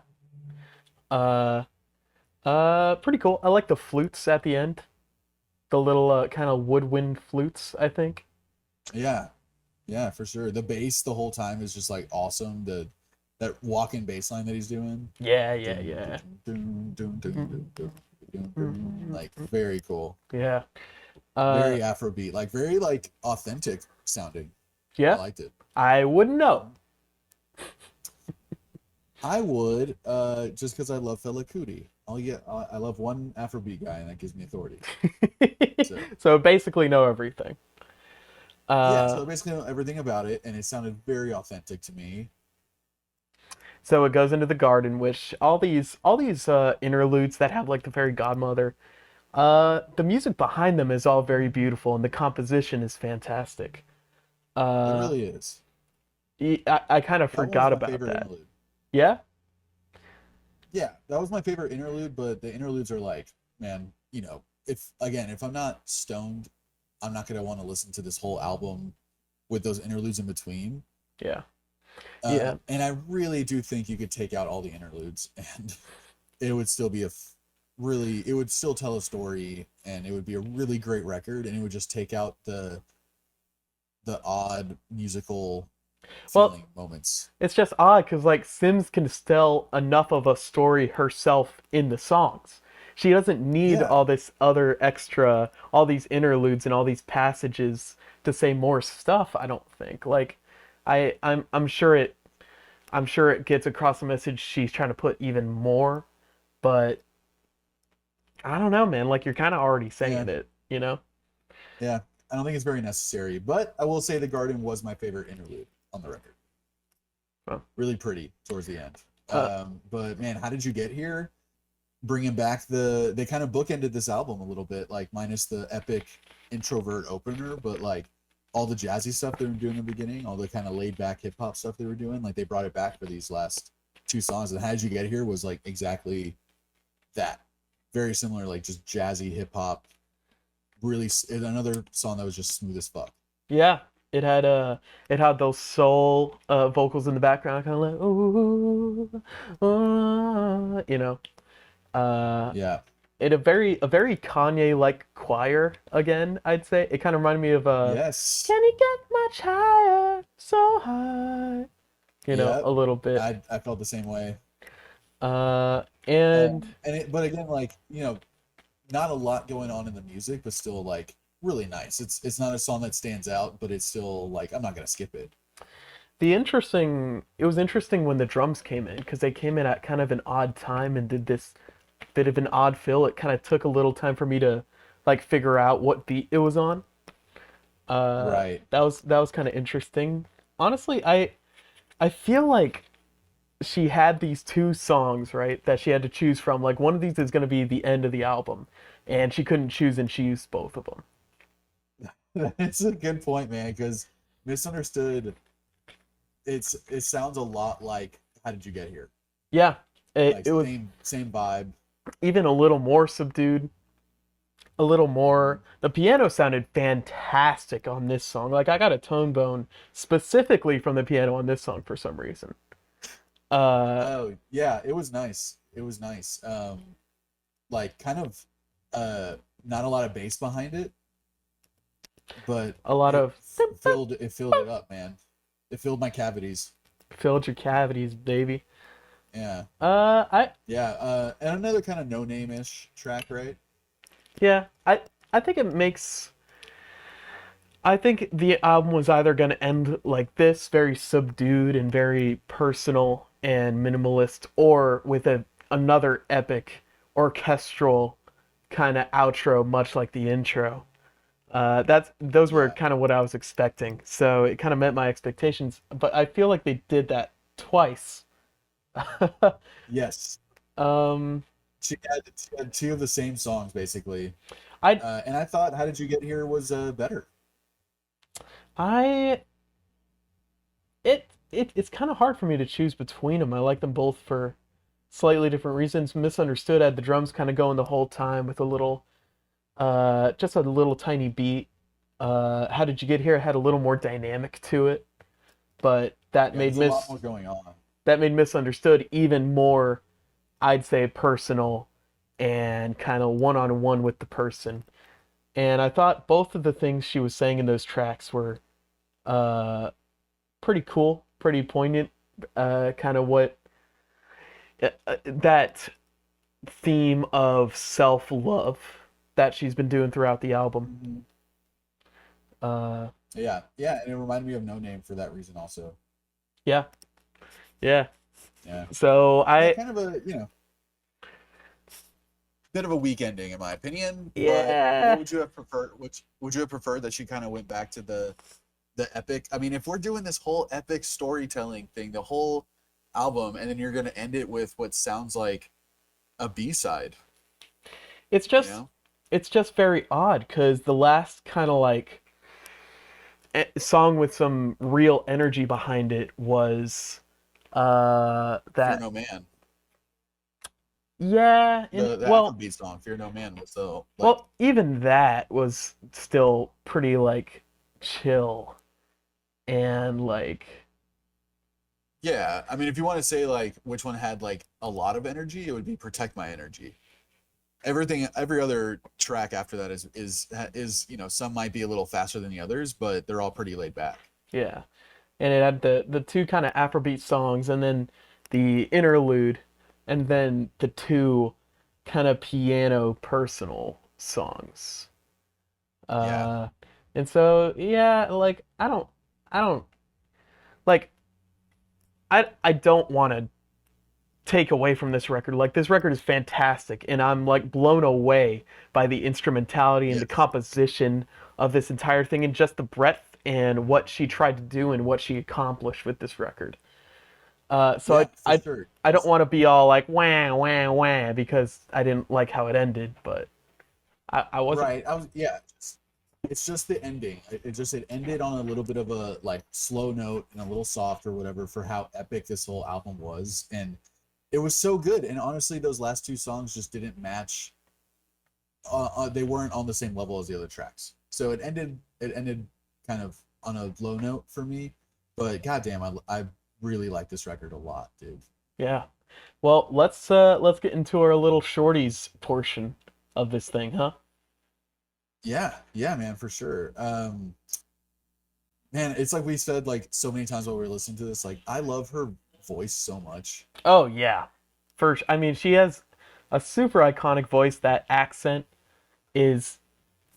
Uh, Pretty cool. I like the flutes at the end. The little kind of woodwind flutes, I think. Yeah, yeah, for sure. The bass the whole time is just like awesome. That walking bass line that he's doing. Yeah, yeah, Dun, dun, yeah. dun, dun, dun, dun, dun, dun, dun. Like very cool. Yeah. Very Uh, Afrobeat. Like very like authentic sounding. I yeah. liked it. I wouldn't know. I would, just because I love Fela Kuti. I love one Afrobeat guy, and that gives me authority. So So basically know everything. yeah, Uh, so I basically know everything about it, and it sounded very authentic to me. so it goes into the garden, which all these interludes that have like the fairy godmother, the music behind them is all very beautiful, and the composition is fantastic. It Uh, really is. I kind of That one was forgot my about favorite that. interlude. Yeah, Yeah, that was my favorite interlude. But the interludes are like, man, if I'm not stoned, I'm not gonna want to listen to this whole album with those interludes in between. yeah, yeah. And I really do think you could take out all the interludes, and it would still be it would still tell a story, and it would be a really great record, and it would just take out the odd musical Well, feeling moments. it's just odd because like Sims can tell enough of a story herself in the songs. She doesn't need Yeah, all this other extra, all these interludes and all these passages to say more stuff. I don't think. Like, I'm sure it gets across the message she's trying to put even more, but I don't know, man. Like you're kind of already yeah, saying it, you know? yeah. I don't think it's very necessary, but I will say the garden was my favorite interlude on the record. Well, Really pretty towards the end. uh, But man, how did you get here? Bringing back they kind of bookended this album a little bit, like minus the epic introvert opener, but like all the jazzy stuff they were doing in the beginning, all the kind of laid back hip hop stuff they were doing, like they brought it back for these last 2 songs. And how did you get here was like exactly that, very similar, like just jazzy hip hop. Really, another song that was just smooth as fuck. yeah, it had those soul vocals in the background, kind of like ooh, you know. Uh, Yeah. it a very Kanye like choir again. I'd say it kind of reminded me of Yes. Can it get much higher, so high? A Yep. little bit. I felt the same way. And But again, like, not a lot going on in the music, but still like really nice. It's not a song that stands out, but it's still like I'm not gonna skip it. it was interesting when the drums came in because they came in at kind of an odd time and did this bit of an odd fill. It kind of took a little time for me to like figure out what beat it was on. Right. That was kind of interesting. Honestly, I feel like she had these two songs, right, that she had to choose from. Like one of these is going to be the end of the album, and she couldn't choose, and she used both of them. It's a good point, man, because Misunderstood, it sounds a lot like How Did You Get Here? Yeah, Like it was same vibe. even a little more subdued, a little Mhm. more. The piano sounded fantastic on this song. Like I got a tone bone specifically from the piano on this song for some reason. Uh, Oh, yeah, it was nice. It was nice. Like kind of uh not a lot of bass behind it, but a lot of it filled it up, man. It filled my cavities. filled your cavities, baby. Yeah. I Yeah, and another kind of no name-ish track, right? yeah, I think it makes. I think the album was either going to end like this, very subdued and very personal and minimalist, or with another epic orchestral kind of outro, much like the intro. Those were Yeah. kind of what I was expecting, so it kind of met my expectations. But I feel like they did that twice. Yes. um, She had two of the same songs basically. I And I thought How Did You Get Here was better. I it's kind of hard for me to choose between them. I like them both for slightly different reasons. Misunderstood had the drums kind of going the whole time with a little just a little tiny beat. How Did You Get Here had a little more dynamic to it, but Yeah, there's a lot more going on. that made Misunderstood even more, I'd say, personal and kind of one-on-one with the person. And I thought both of the things she was saying in those tracks were uh pretty cool, pretty poignant. Kind of what that theme of self-love that she's been doing throughout the album. Mhm. Uh, Yeah, yeah, and it reminded me of No Name for that reason also. yeah, yeah. Yeah. So Yeah, I, kind of a, bit of a weak ending in my opinion, but what yeah, would you have preferred? Which would you have preferred that she kind of went back to the epic? I mean, if we're doing this whole epic storytelling thing, the whole album, and then you're going to end it with what sounds like a B-side, it's you just, know? it's just very odd because the last kind of like song with some real energy behind it was Fear that No Man. yeah, and The well, Afrobeat song Fear No Man was so like, well, even that was still pretty like chill and like yeah, I mean, if you want to say like which one had like a lot of energy, it would be Protect My Energy. Every other track after that is some might be a little faster than the others, but they're all pretty laid back. yeah, and it had the two kind of Afrobeat songs, and then the interlude, and then the two kind of piano personal songs. Yeah. Uh, and so yeah, like I don't like I don't want to take away from this record. Like this record is fantastic, and I'm like blown away by the instrumentality and the Yes. composition of this entire thing, and just the breadth and what she tried to do and what she accomplished with this record. So Yeah, for sure. I don't want to be all like wah wah wah because I didn't like how it ended, but I wasn't. Right. I was yeah. It's just the ending. It ended on a little bit of a like slow note and a little soft or whatever for how epic this whole album was, and it was so good. And honestly, those last two songs just didn't match. They weren't on the same level as the other tracks. So it ended kind of on a low note for me. But goddamn, I really like this record a lot, dude. Yeah. Well, let's get into our little shorties portion of this thing, huh? Yeah, yeah, man, for sure. Man, it's like we said like so many times while we were listening to this. Like, I love her voice so much. Oh yeah. First, I mean, she has a super iconic voice. That accent is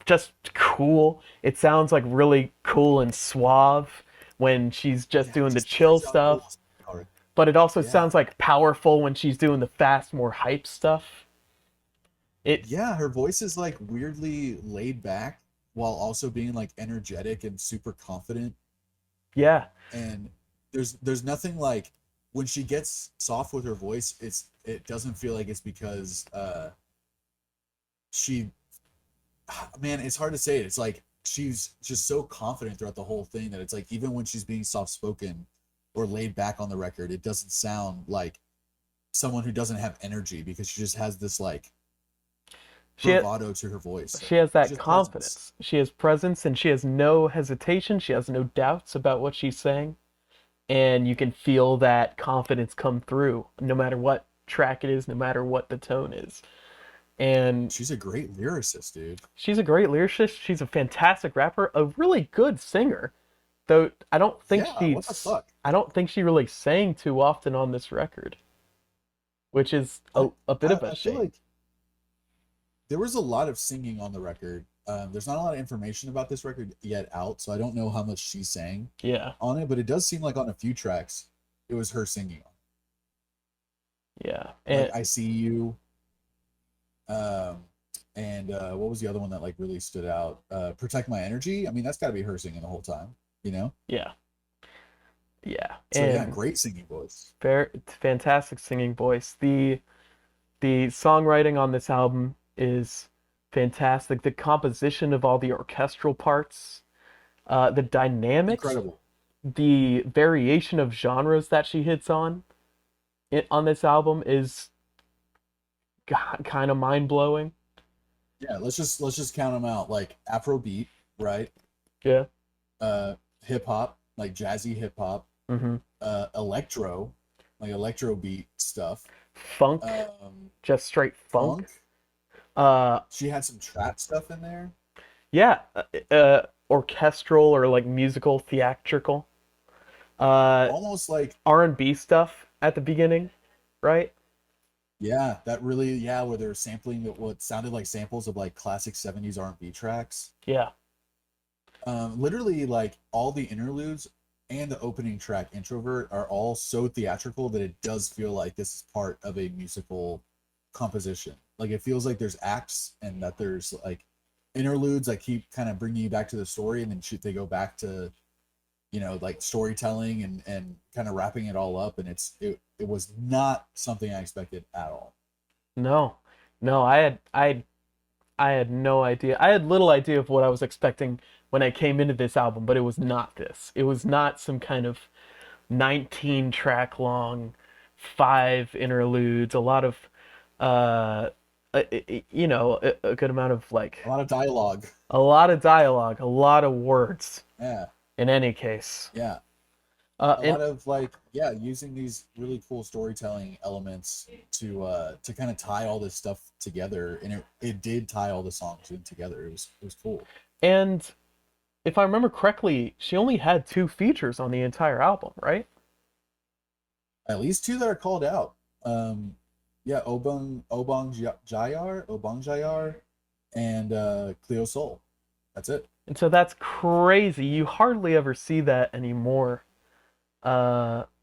just cool. It sounds like really cool and suave when she's just Yeah, it doing the just chill stands out cool stuff, as power. but it also Yeah, sounds like powerful when she's doing the fast, more hype stuff. It yeah, her voice is like weirdly laid back while also being like energetic and super confident. yeah. And there's nothing like when she gets soft with her voice, it doesn't feel like it's because she man, it's hard to say it. It's like she's just so confident throughout the whole thing that it's like even when she's being soft spoken or laid back on the record, it doesn't sound like someone who doesn't have energy because she just has this like She ha- bravado to her voice. Like, she has she that has presence. confidence. She has presence and she has no hesitation. She has no doubts about what she's saying. And you can feel that confidence come through no matter what track it is, no matter what the tone is. And She's a great lyricist, dude. she's a great lyricist. She's a fantastic rapper, a really good singer. Though Yeah, what the fuck? I don't think she really sang too often on this record, which is I a bit of a I feel shame. like there was a lot of singing on the record. There's not a lot of information about this record yet out, so I don't know how much she sang Yeah, on it, but it does seem like on a few tracks it was her singing on. yeah. Like And I See You, um, and what was the other one that like really stood out? Protect My Energy. I mean, that's got to be her singing the whole time, you know? yeah, yeah. So yeah, And great singing voice. fantastic singing voice. The songwriting on this album is fantastic. The composition of all the orchestral parts, the dynamics, Incredible. the variation of genres that she hits on this album is kind of mind blowing. Yeah, let's just count them out. Like Afrobeat, right? Yeah. Hip hop, like jazzy hip hop, Mm-hmm. electro, like electro beat stuff. Funk, Um, just straight funk. Funk. Uh, She had some trap stuff in there. yeah. Orchestral or like musical, theatrical. Uh, Almost like R&B stuff at the beginning, right? yeah, that really yeah, where they're sampling what sounded like samples of like classic 70s R&B tracks. Yeah. Literally like all the interludes and the opening track Introvert are all so theatrical that it does feel like this is part of a musical composition. Like it feels like there's acts and that there's like interludes that keep kind of bringing you back to the story and then shoot they go back to like storytelling and kind of wrapping it all up and it was not something I expected at all. No. No, I had no idea. I had little idea of what I was expecting when I came into this album, but it was not this. It was not some kind of 19 track long, five interludes, a lot of a good amount of A like lot of dialogue. a lot of dialogue, a lot of words Yeah, in any case. yeah, a And lot of like yeah using these really cool storytelling elements to kind of tie all this stuff together and it did tie all the songs in together. It was cool. and if I remember correctly, she only had two features on the entire album, right? At least two that are called out. Yeah, Obong Jayar, and Cleo Soul. That's it. And so that's crazy. You hardly ever see that anymore.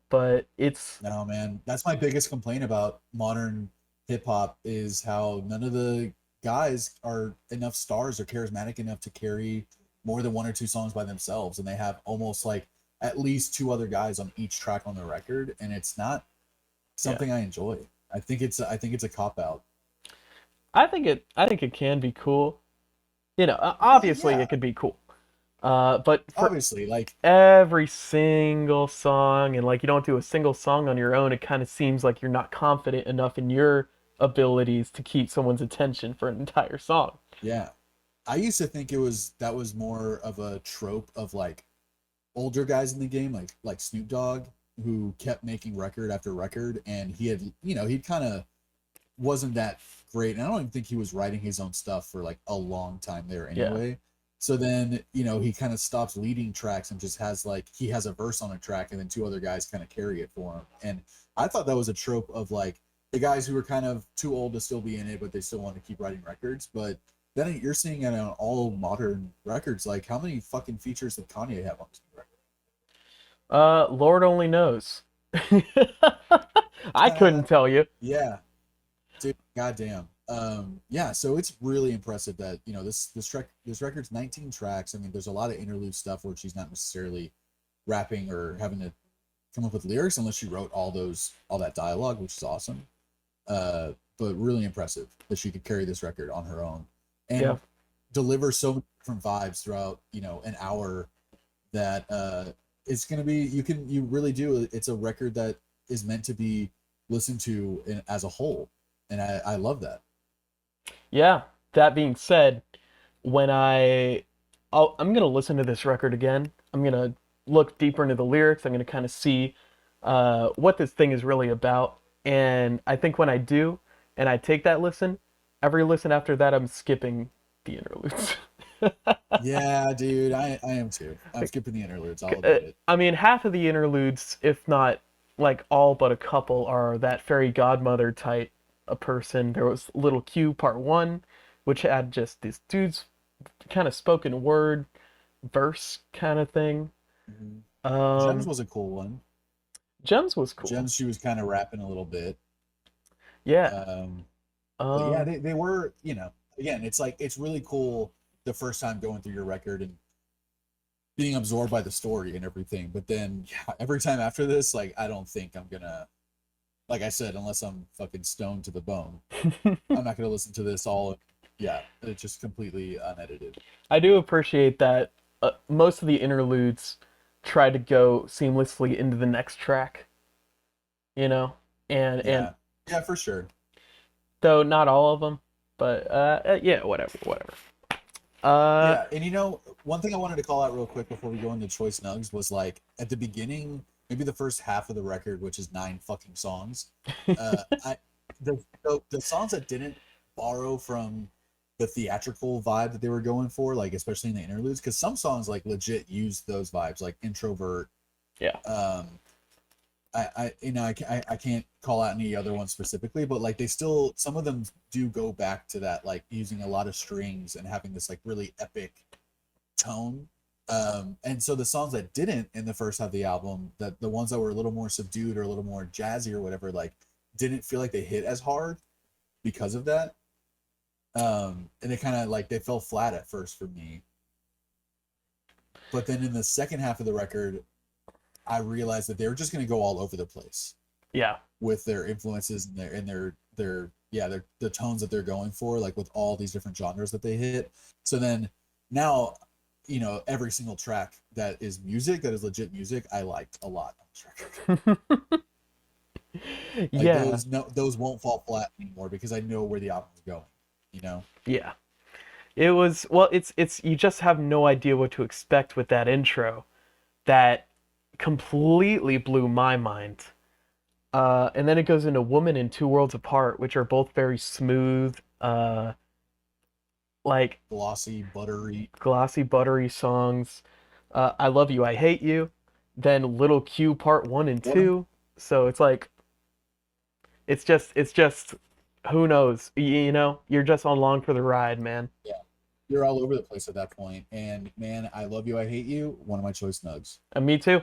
But it's No, man, that's my biggest complaint about modern hip hop is how none of the guys are enough stars or charismatic enough to carry more than one or two songs by themselves, and they have almost like at least two other guys on each track on the record, and it's not yeah. something I enjoy. I think it's a cop out. I think it can be cool. Well, Obviously yeah, it could be cool. But for obviously, like every single song and like you don't do a single song on your own, it kind of seems like you're not confident enough in your abilities to keep someone's attention for an entire song. yeah, I used to think it was that was more of a trope of like older guys in the game, like Snoop Dogg, who kept making record after record, and he had, he kind of wasn't that great, and I don't even think he was writing his own stuff for like a long time there Yeah. anyway. So then, he kind of stops leading tracks and just has like he has a verse on a track, and then two other guys kind of carry it for him. And I thought that was a trope of like the guys who were kind of too old to still be in it, but they still want to keep writing records. But then you're seeing it on all modern records. Like, how many fucking features did Kanye have on his record? Lord only knows. I couldn't tell you. Yeah, dude, goddamn. Yeah, so it's really impressive that this record's 19 tracks. I mean, there's a lot of interlude stuff where she's not necessarily rapping or having to come up with lyrics unless she wrote all that dialogue, which is awesome. But really impressive that she could carry this record on her own Yeah. and deliver so many different vibes throughout an hour that it's gonna be you really do. It's a record that is meant to be listened to as a whole, and I love that. Yeah. That being said, when I'm gonna listen to this record again. I'm gonna look deeper into the lyrics. I'm gonna kind of see what this thing is really about. And I think when I do, and I take that listen, every listen after that, I'm skipping the interludes. Yeah, dude, I am too. I'm skipping the interludes. I'll admit it. I mean, half of the interludes, if not like all but a couple, are that fairy godmother type a person. There was Little Q Part 1, which had just this dude's kind of spoken word verse kind of thing. Mhm. Gems Um, was a cool one. Gems was cool. Gems, she was kind of rapping a little bit. Yeah. Um, but yeah, Um, they were, again, it's like it's really cool the first time going through your record and being absorbed by the story and everything. But then, yeah, every time after this, like, I don't think I'm gonna, like I said, unless I'm fucking stoned to the bone, I'm not gonna listen to this all. Yeah, it's just completely unedited. I do appreciate that most of the interludes try to go seamlessly into the next track, you know, and Yeah, yeah, for sure. though not all of them, but yeah, whatever, whatever. Uh, Yeah, and one thing I wanted to call out real quick before we go into choice nugs was like at the beginning, maybe the first half of the record, which is 9 fucking songs. I the songs that didn't borrow from the theatrical vibe that they were going for, like especially in the interludes, because some songs like legit use those vibes, like Introvert. yeah, Um, I can't call out any other ones specifically, but like they still some of them do go back to that, like using a lot of strings and having this like really epic tone. And so the songs that didn't in the first half of the album, that the ones that were a little more subdued or a little more jazzy or whatever, like didn't feel like they hit as hard because of that. And it kind of like they fell flat at first for me. But then in the second half of the record, I realized that they were just going to go all over the place yeah, with their influences and their the tones that they're going for, like with all these different genres that they hit. So then now, every single track that is music, that is legit music, I liked a lot on this record. Like yeah, those won't fall flat anymore because I know where the album's going. yeah. It was well, it's you just have no idea what to expect with that intro. That completely blew my mind. And then it goes into Woman in Two Worlds Apart, which are both very smooth, like Glossy, buttery. glossy, buttery songs. I Love You, I Hate You. Then Little Q Part 1 and What? 2. So it's like, it's just, who knows? You're just on along for the ride, man. Yeah, you're all over the place at that point. And man, I love you, I hate you. One of my choice nugs. And me too.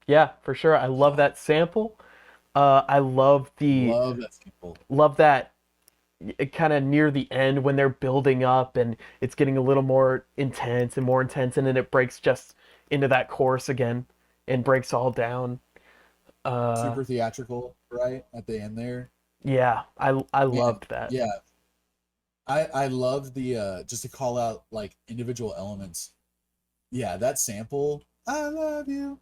Yeah, for sure. I love Yeah, that sample. I love that sample. love that kind of near the end when they're building up and it's getting a little more intense, and then it breaks just into that chorus again and breaks all down. Uh, Super theatrical, right at the end there. yeah, I Man, loved that. yeah, I love the just to call out like individual elements. Yeah, that sample. I love you.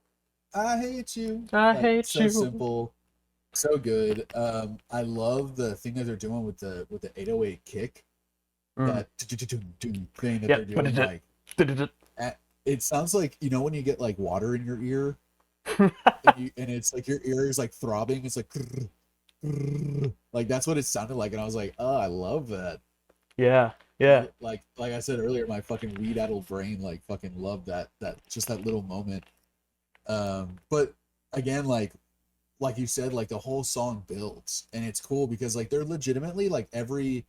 I hate you. I Like hate so you. simple, so good. I love the thing that they're doing with the 808 kick. Mm. That thing that Yeah. they're doing, like it sounds like, you know, when you get like water in your ear and it's like your ear is like throbbing. It's like grrr, grrr. Like that's what it sounded like, and I was like, oh, I love that. Yeah, yeah, Like I said earlier, my fucking weed addled brain like fucking loved that just that little moment. But again, like you said, like the whole song builds, and it's cool because like they're legitimately like every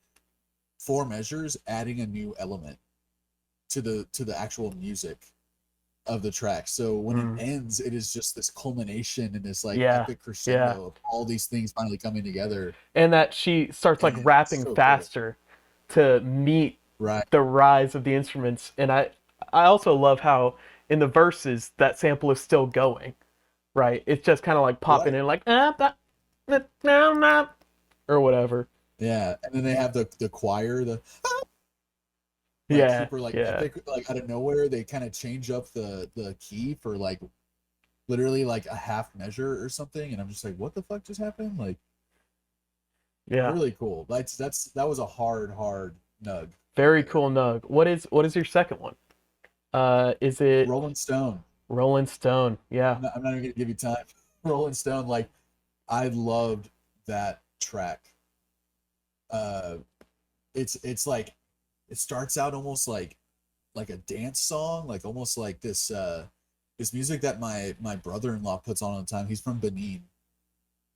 four measures adding a new element to the actual music of the track. So when it mm, ends, it is just this culmination and this like yeah, epic yeah. crescendo of all these things finally coming together. And that she starts like And it's rapping so cool. faster to meet Right. the rise of the instruments. And I also love how in the verses that sample is still going, right? It's just kind of like popping Right. in like or whatever. Yeah. And then they have the choir, the like Yeah, super like yeah, epic, like out of nowhere, they kind of change up the key for like literally like a half measure or something. And I'm just like, what the fuck just happened? Like yeah. really cool. That was a hard nug right Very there. cool nug. What is your second one? Is it Rolling Stone. Rolling Stone? Yeah. I'm not even gonna give you time. Rolling Stone, like I loved that track. Uh, it's like it starts out almost like a dance song, like almost like this music that my brother-in-law puts on all the time. He's from Benin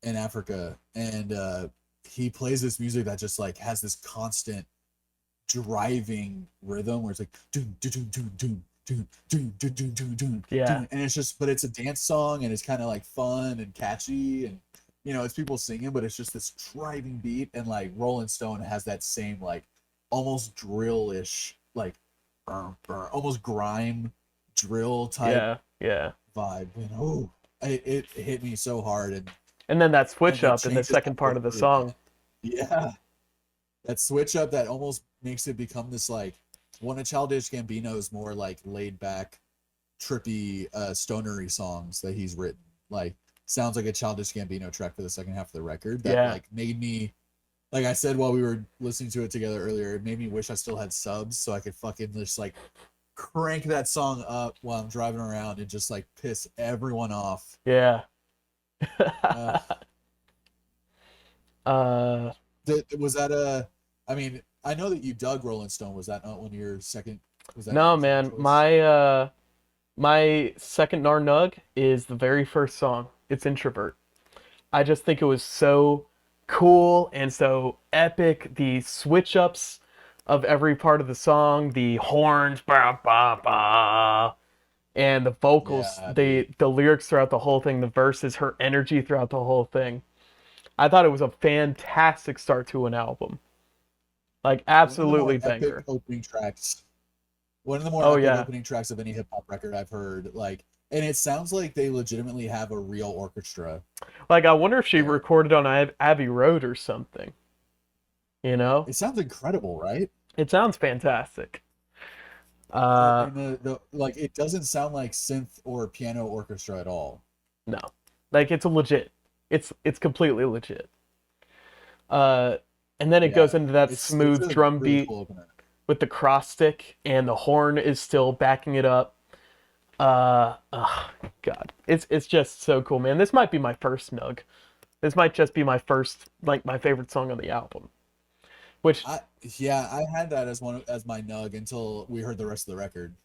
in Africa, and he plays this music that just like has this constant driving rhythm where it's like doom doom doom doom doom doom doom doom doom doom doom Yeah. doom, and it's just but it's a dance song and it's kind of like fun and catchy and you know it's people singing but it's just this driving beat and like Rolling Stone has that same like almost drill-ish like almost grime drill type Yeah. Yeah. vibe and oh it hit me so hard And then that and switch it up in the changes second that part of the word and song. yeah that switch up that almost makes it become this like one of Childish Gambino's more like laid back, trippy, stonery songs that he's written. Like sounds like a Childish Gambino track for the second half of the record that Yeah. like made me like I said while we were listening to it together earlier, it made me wish I still had subs so I could fucking just like crank that song up while I'm driving around and just like piss everyone off. Yeah. Uh, uh was that a? I mean, I know that you dug Rolling Stone. Was that not one of your second? Was that not no your second man, choice? my second Nar Nug is the very first song. It's Introvert. I just think it was so cool and so epic. The switch ups of every part of the song, the horns, bah, bah, bah, and the vocals, Yeah, dude. the lyrics throughout the whole thing, the verses, her energy throughout the whole thing. I thought it was a fantastic start to an album. Like One of the more absolutely epic banger. opening tracks. One of the more Oh epic yeah. opening tracks of any hip hop record I've heard. Like, and it sounds like they legitimately have a real orchestra Like I wonder if she there. recorded on Abbey Road or something. You know? It sounds incredible, right? It sounds fantastic. Uh And the like, it doesn't sound like synth or piano orchestra at all. no. Like it's a legit. It's completely legit. Uh and then it goes Yeah, into that it's smooth a drum really beat cool opener. with the cross stick and the horn is still backing it up. Oh, God. It's just so cool, man. This might be my first nug. This might just be my first like my favorite song on the album. Which I yeah, I had that as one as my nug until we heard the rest of the record.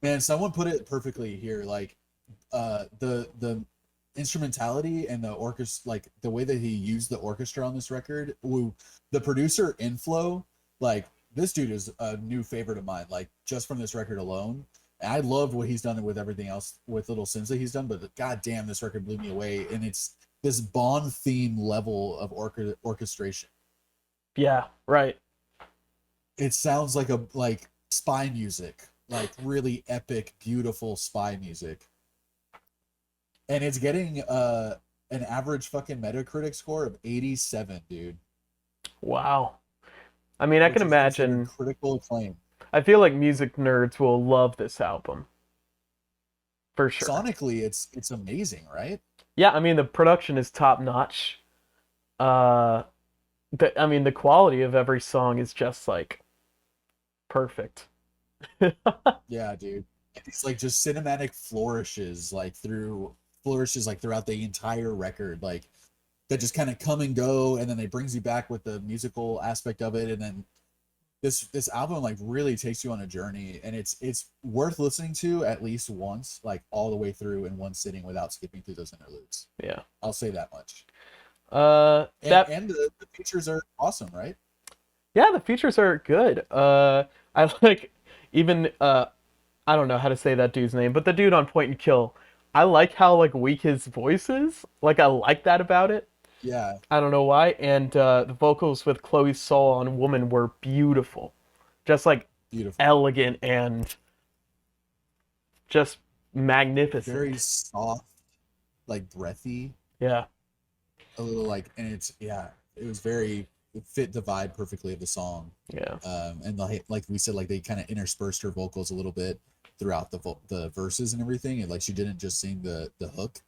Man, someone put it perfectly here. Like the instrumentality and the orchestra like the way that he used the orchestra on this record the producer Inflow like this dude is a new favorite of mine like just from this record alone and I loved what he's done with everything else with Little Simz that he's done but god damn this record blew me away and it's this Bond theme level of orchestration yeah, right. it sounds like a like spy music like really epic beautiful spy music and it's getting an average fucking Metacritic score of 87, dude, Wow. I mean, I can which is considered imagine. critical acclaim. I feel like music nerds will love this album for sure. Sonically, it's amazing, right? Yeah, I mean the production is top notch. Uh, I mean the quality of every song is just like perfect. Yeah, dude. And these like just cinematic flourishes like throughout the entire record, like that just kind of come and go, and then it brings you back with the musical aspect of it, and then this album like really takes you on a journey, and it's worth listening to at least once, like all the way through in one sitting without skipping through those interludes. Yeah. I'll say that much. And That the features are awesome, right? yeah, the features are good. I like even I don't know how to say that dude's name, but the dude on Point and Kill. I like how like weak his voice is. Like I like that about it. Yeah, I don't know why. And the vocals with Chloe's soul on Woman were beautiful. Just like beautiful. elegant and just magnificent. Very soft, like breathy, Yeah. a little like, and it's yeah, it was very it fit the vibe perfectly of the song. Yeah. And like we said, like they kind of interspersed her vocals a little bit throughout the verses and everything, and like she didn't just sing the hook.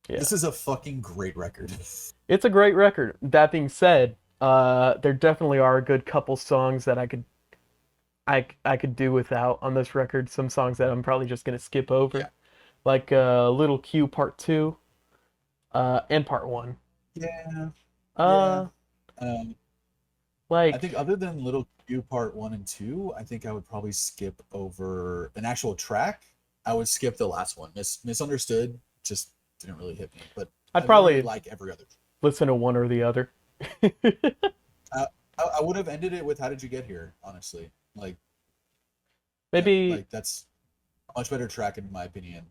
Yeah. This is a fucking great record. It's a great record. That being said, there definitely are a good couple songs that I could do without on this record. Some songs that I'm probably just gonna skip over, Yeah, like Little Q Part Two, and Part One. yeah, yeah. Uh, Um, I like think other than Little Q Part One and Two, I think I would probably skip over an actual track. I would skip the last one. Misunderstood just didn't really hit me, but I'd I really probably like every other. listen to one or the other. Uh, I would have ended it with "How Did You Get Here?" Honestly, like yeah, Maybe, like that's a much better track in my opinion.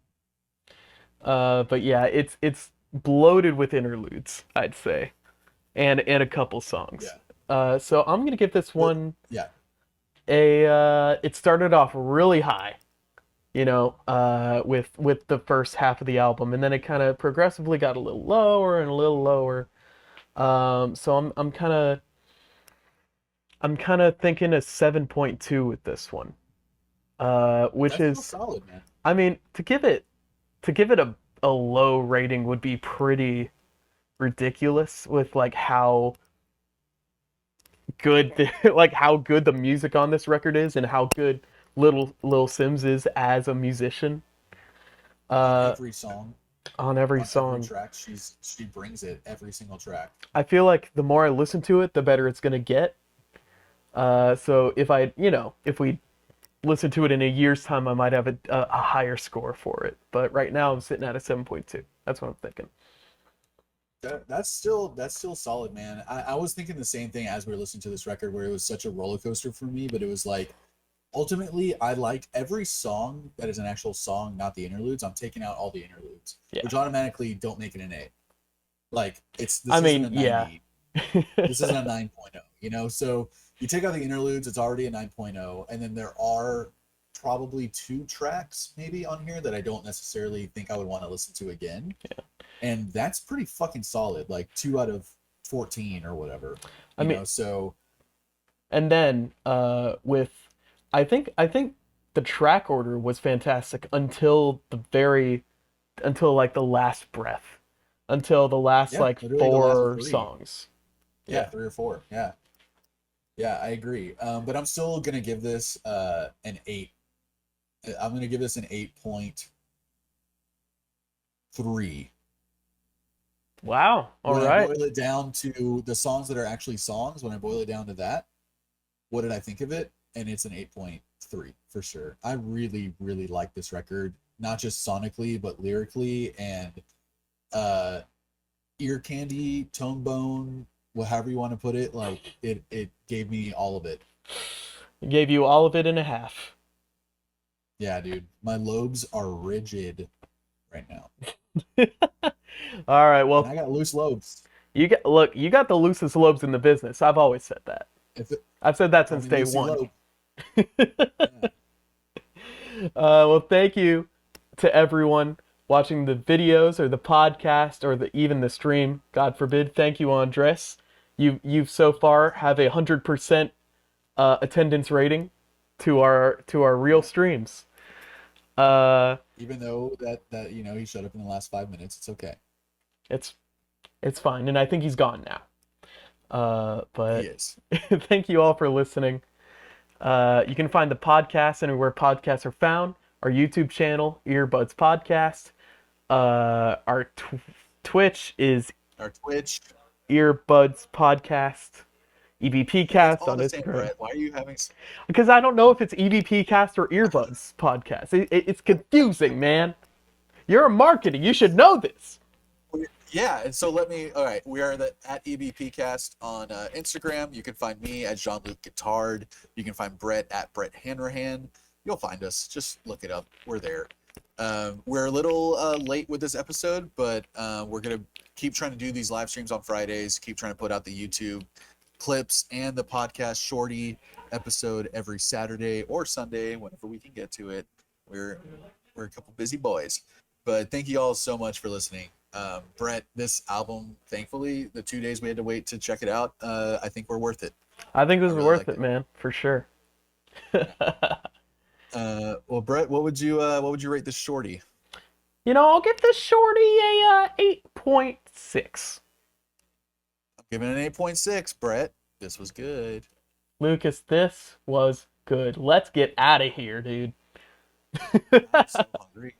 but yeah, it's bloated with interludes, I'd say, and a couple songs. Yeah, So I'm gonna give this but one yeah, a. It started off really high, with the first half of the album, and then it kind of progressively got a little lower and a little lower. So I'm kind of thinking a 7.2 with this one, which that's still is, solid, man. I mean, to give it a low rating would be pretty ridiculous with like how good like how good the music on this record is and how good Little Simz is as a musician. On Uh, every song, on every on every song, track, she brings it every single track. I feel like the more I listen to it, the better it's gonna get. So if we listen to it in a year's time, I might have a higher score for it. But right now, I'm sitting at a 7.2. That's what I'm thinking. That's still solid, man. I was thinking the same thing as we were listening to this record, where it was such a roller coaster for me, but it was like ultimately I liked every song that is an actual song, not the interludes. I'm taking out all the interludes, Yeah. which automatically don't make it an A. Like I this isn't mean, a yeah. 90. This isn't a 9.0, you know? So you take out the interludes, it's already a 9.0, and then there are probably two tracks maybe on here that I don't necessarily think I would want to listen to again. And that's pretty fucking solid, like 2 out of 14 or whatever, I mean, so and then with I think the track order was fantastic until like the last breath, until the last yeah, like literally the last four three. songs. Yeah, Yeah. 3 or 4. Yeah. Yeah, I agree. But I'm still gonna give this an 8. I'm gonna give this an 8.3. Wow. All When I right. boil it down to the songs that are actually songs, when I boil it down to that, what did I think of it? And it's an 8.3 for sure. I really, really like this record, not just sonically, but lyrically and uh ear candy, tone bone, however you want to put it. Like it gave me all of it. Gave you all of it and a half. Yeah, dude. My lobes are rigid right now. All right. And Well, I got loose lobes. you got the loosest lobes in the business. I've always said that. If it I've said that call since me day Lucy one. Lobe. Yeah. Well, thank you to everyone watching the videos or the podcast or even the stream. God forbid. Thank you, Andres. You've so far have 100% attendance rating to our real streams. Uh, Even though that he showed up in the last 5 minutes, it's okay. it's it's fine, and I think he's gone now. He But is. thank you all for listening. You can find the podcast anywhere podcasts are found. Our YouTube channel, Earbuds Podcast. Our Twitch is Our Twitch. Earbuds Podcast. EBP It's Cast all on the same, Instagram. Brett. Why are you having? Because I don't know if it's EBP Cast or Earbuds Podcast. It's confusing, man. You're a marketing. You should know this. Yeah, and so let me. All right, we are at EBPcast on Instagram. You can find me at Jean-Luc Guitard. You can find Brett at Brett Hanrahan. You'll find us. Just look it up. We're there. We're a little late with this episode, but we're gonna keep trying to do these live streams on Fridays. Keep trying to put out the YouTube clips and the podcast shorty episode every Saturday or Sunday, whenever we can get to it. We're a couple busy boys, but thank you all so much for listening. Brett, this album, thankfully, the 2 days we had to wait to check it out, I think we're worth it. I think this is really worth liked it, man, for sure. Well, Brett, what would you rate this shorty? I'll give this shorty a 8.6. I'm giving it an 8.6, Brett. This was good. Lucas, this was good. Let's get out of here, dude. I'm so hungry.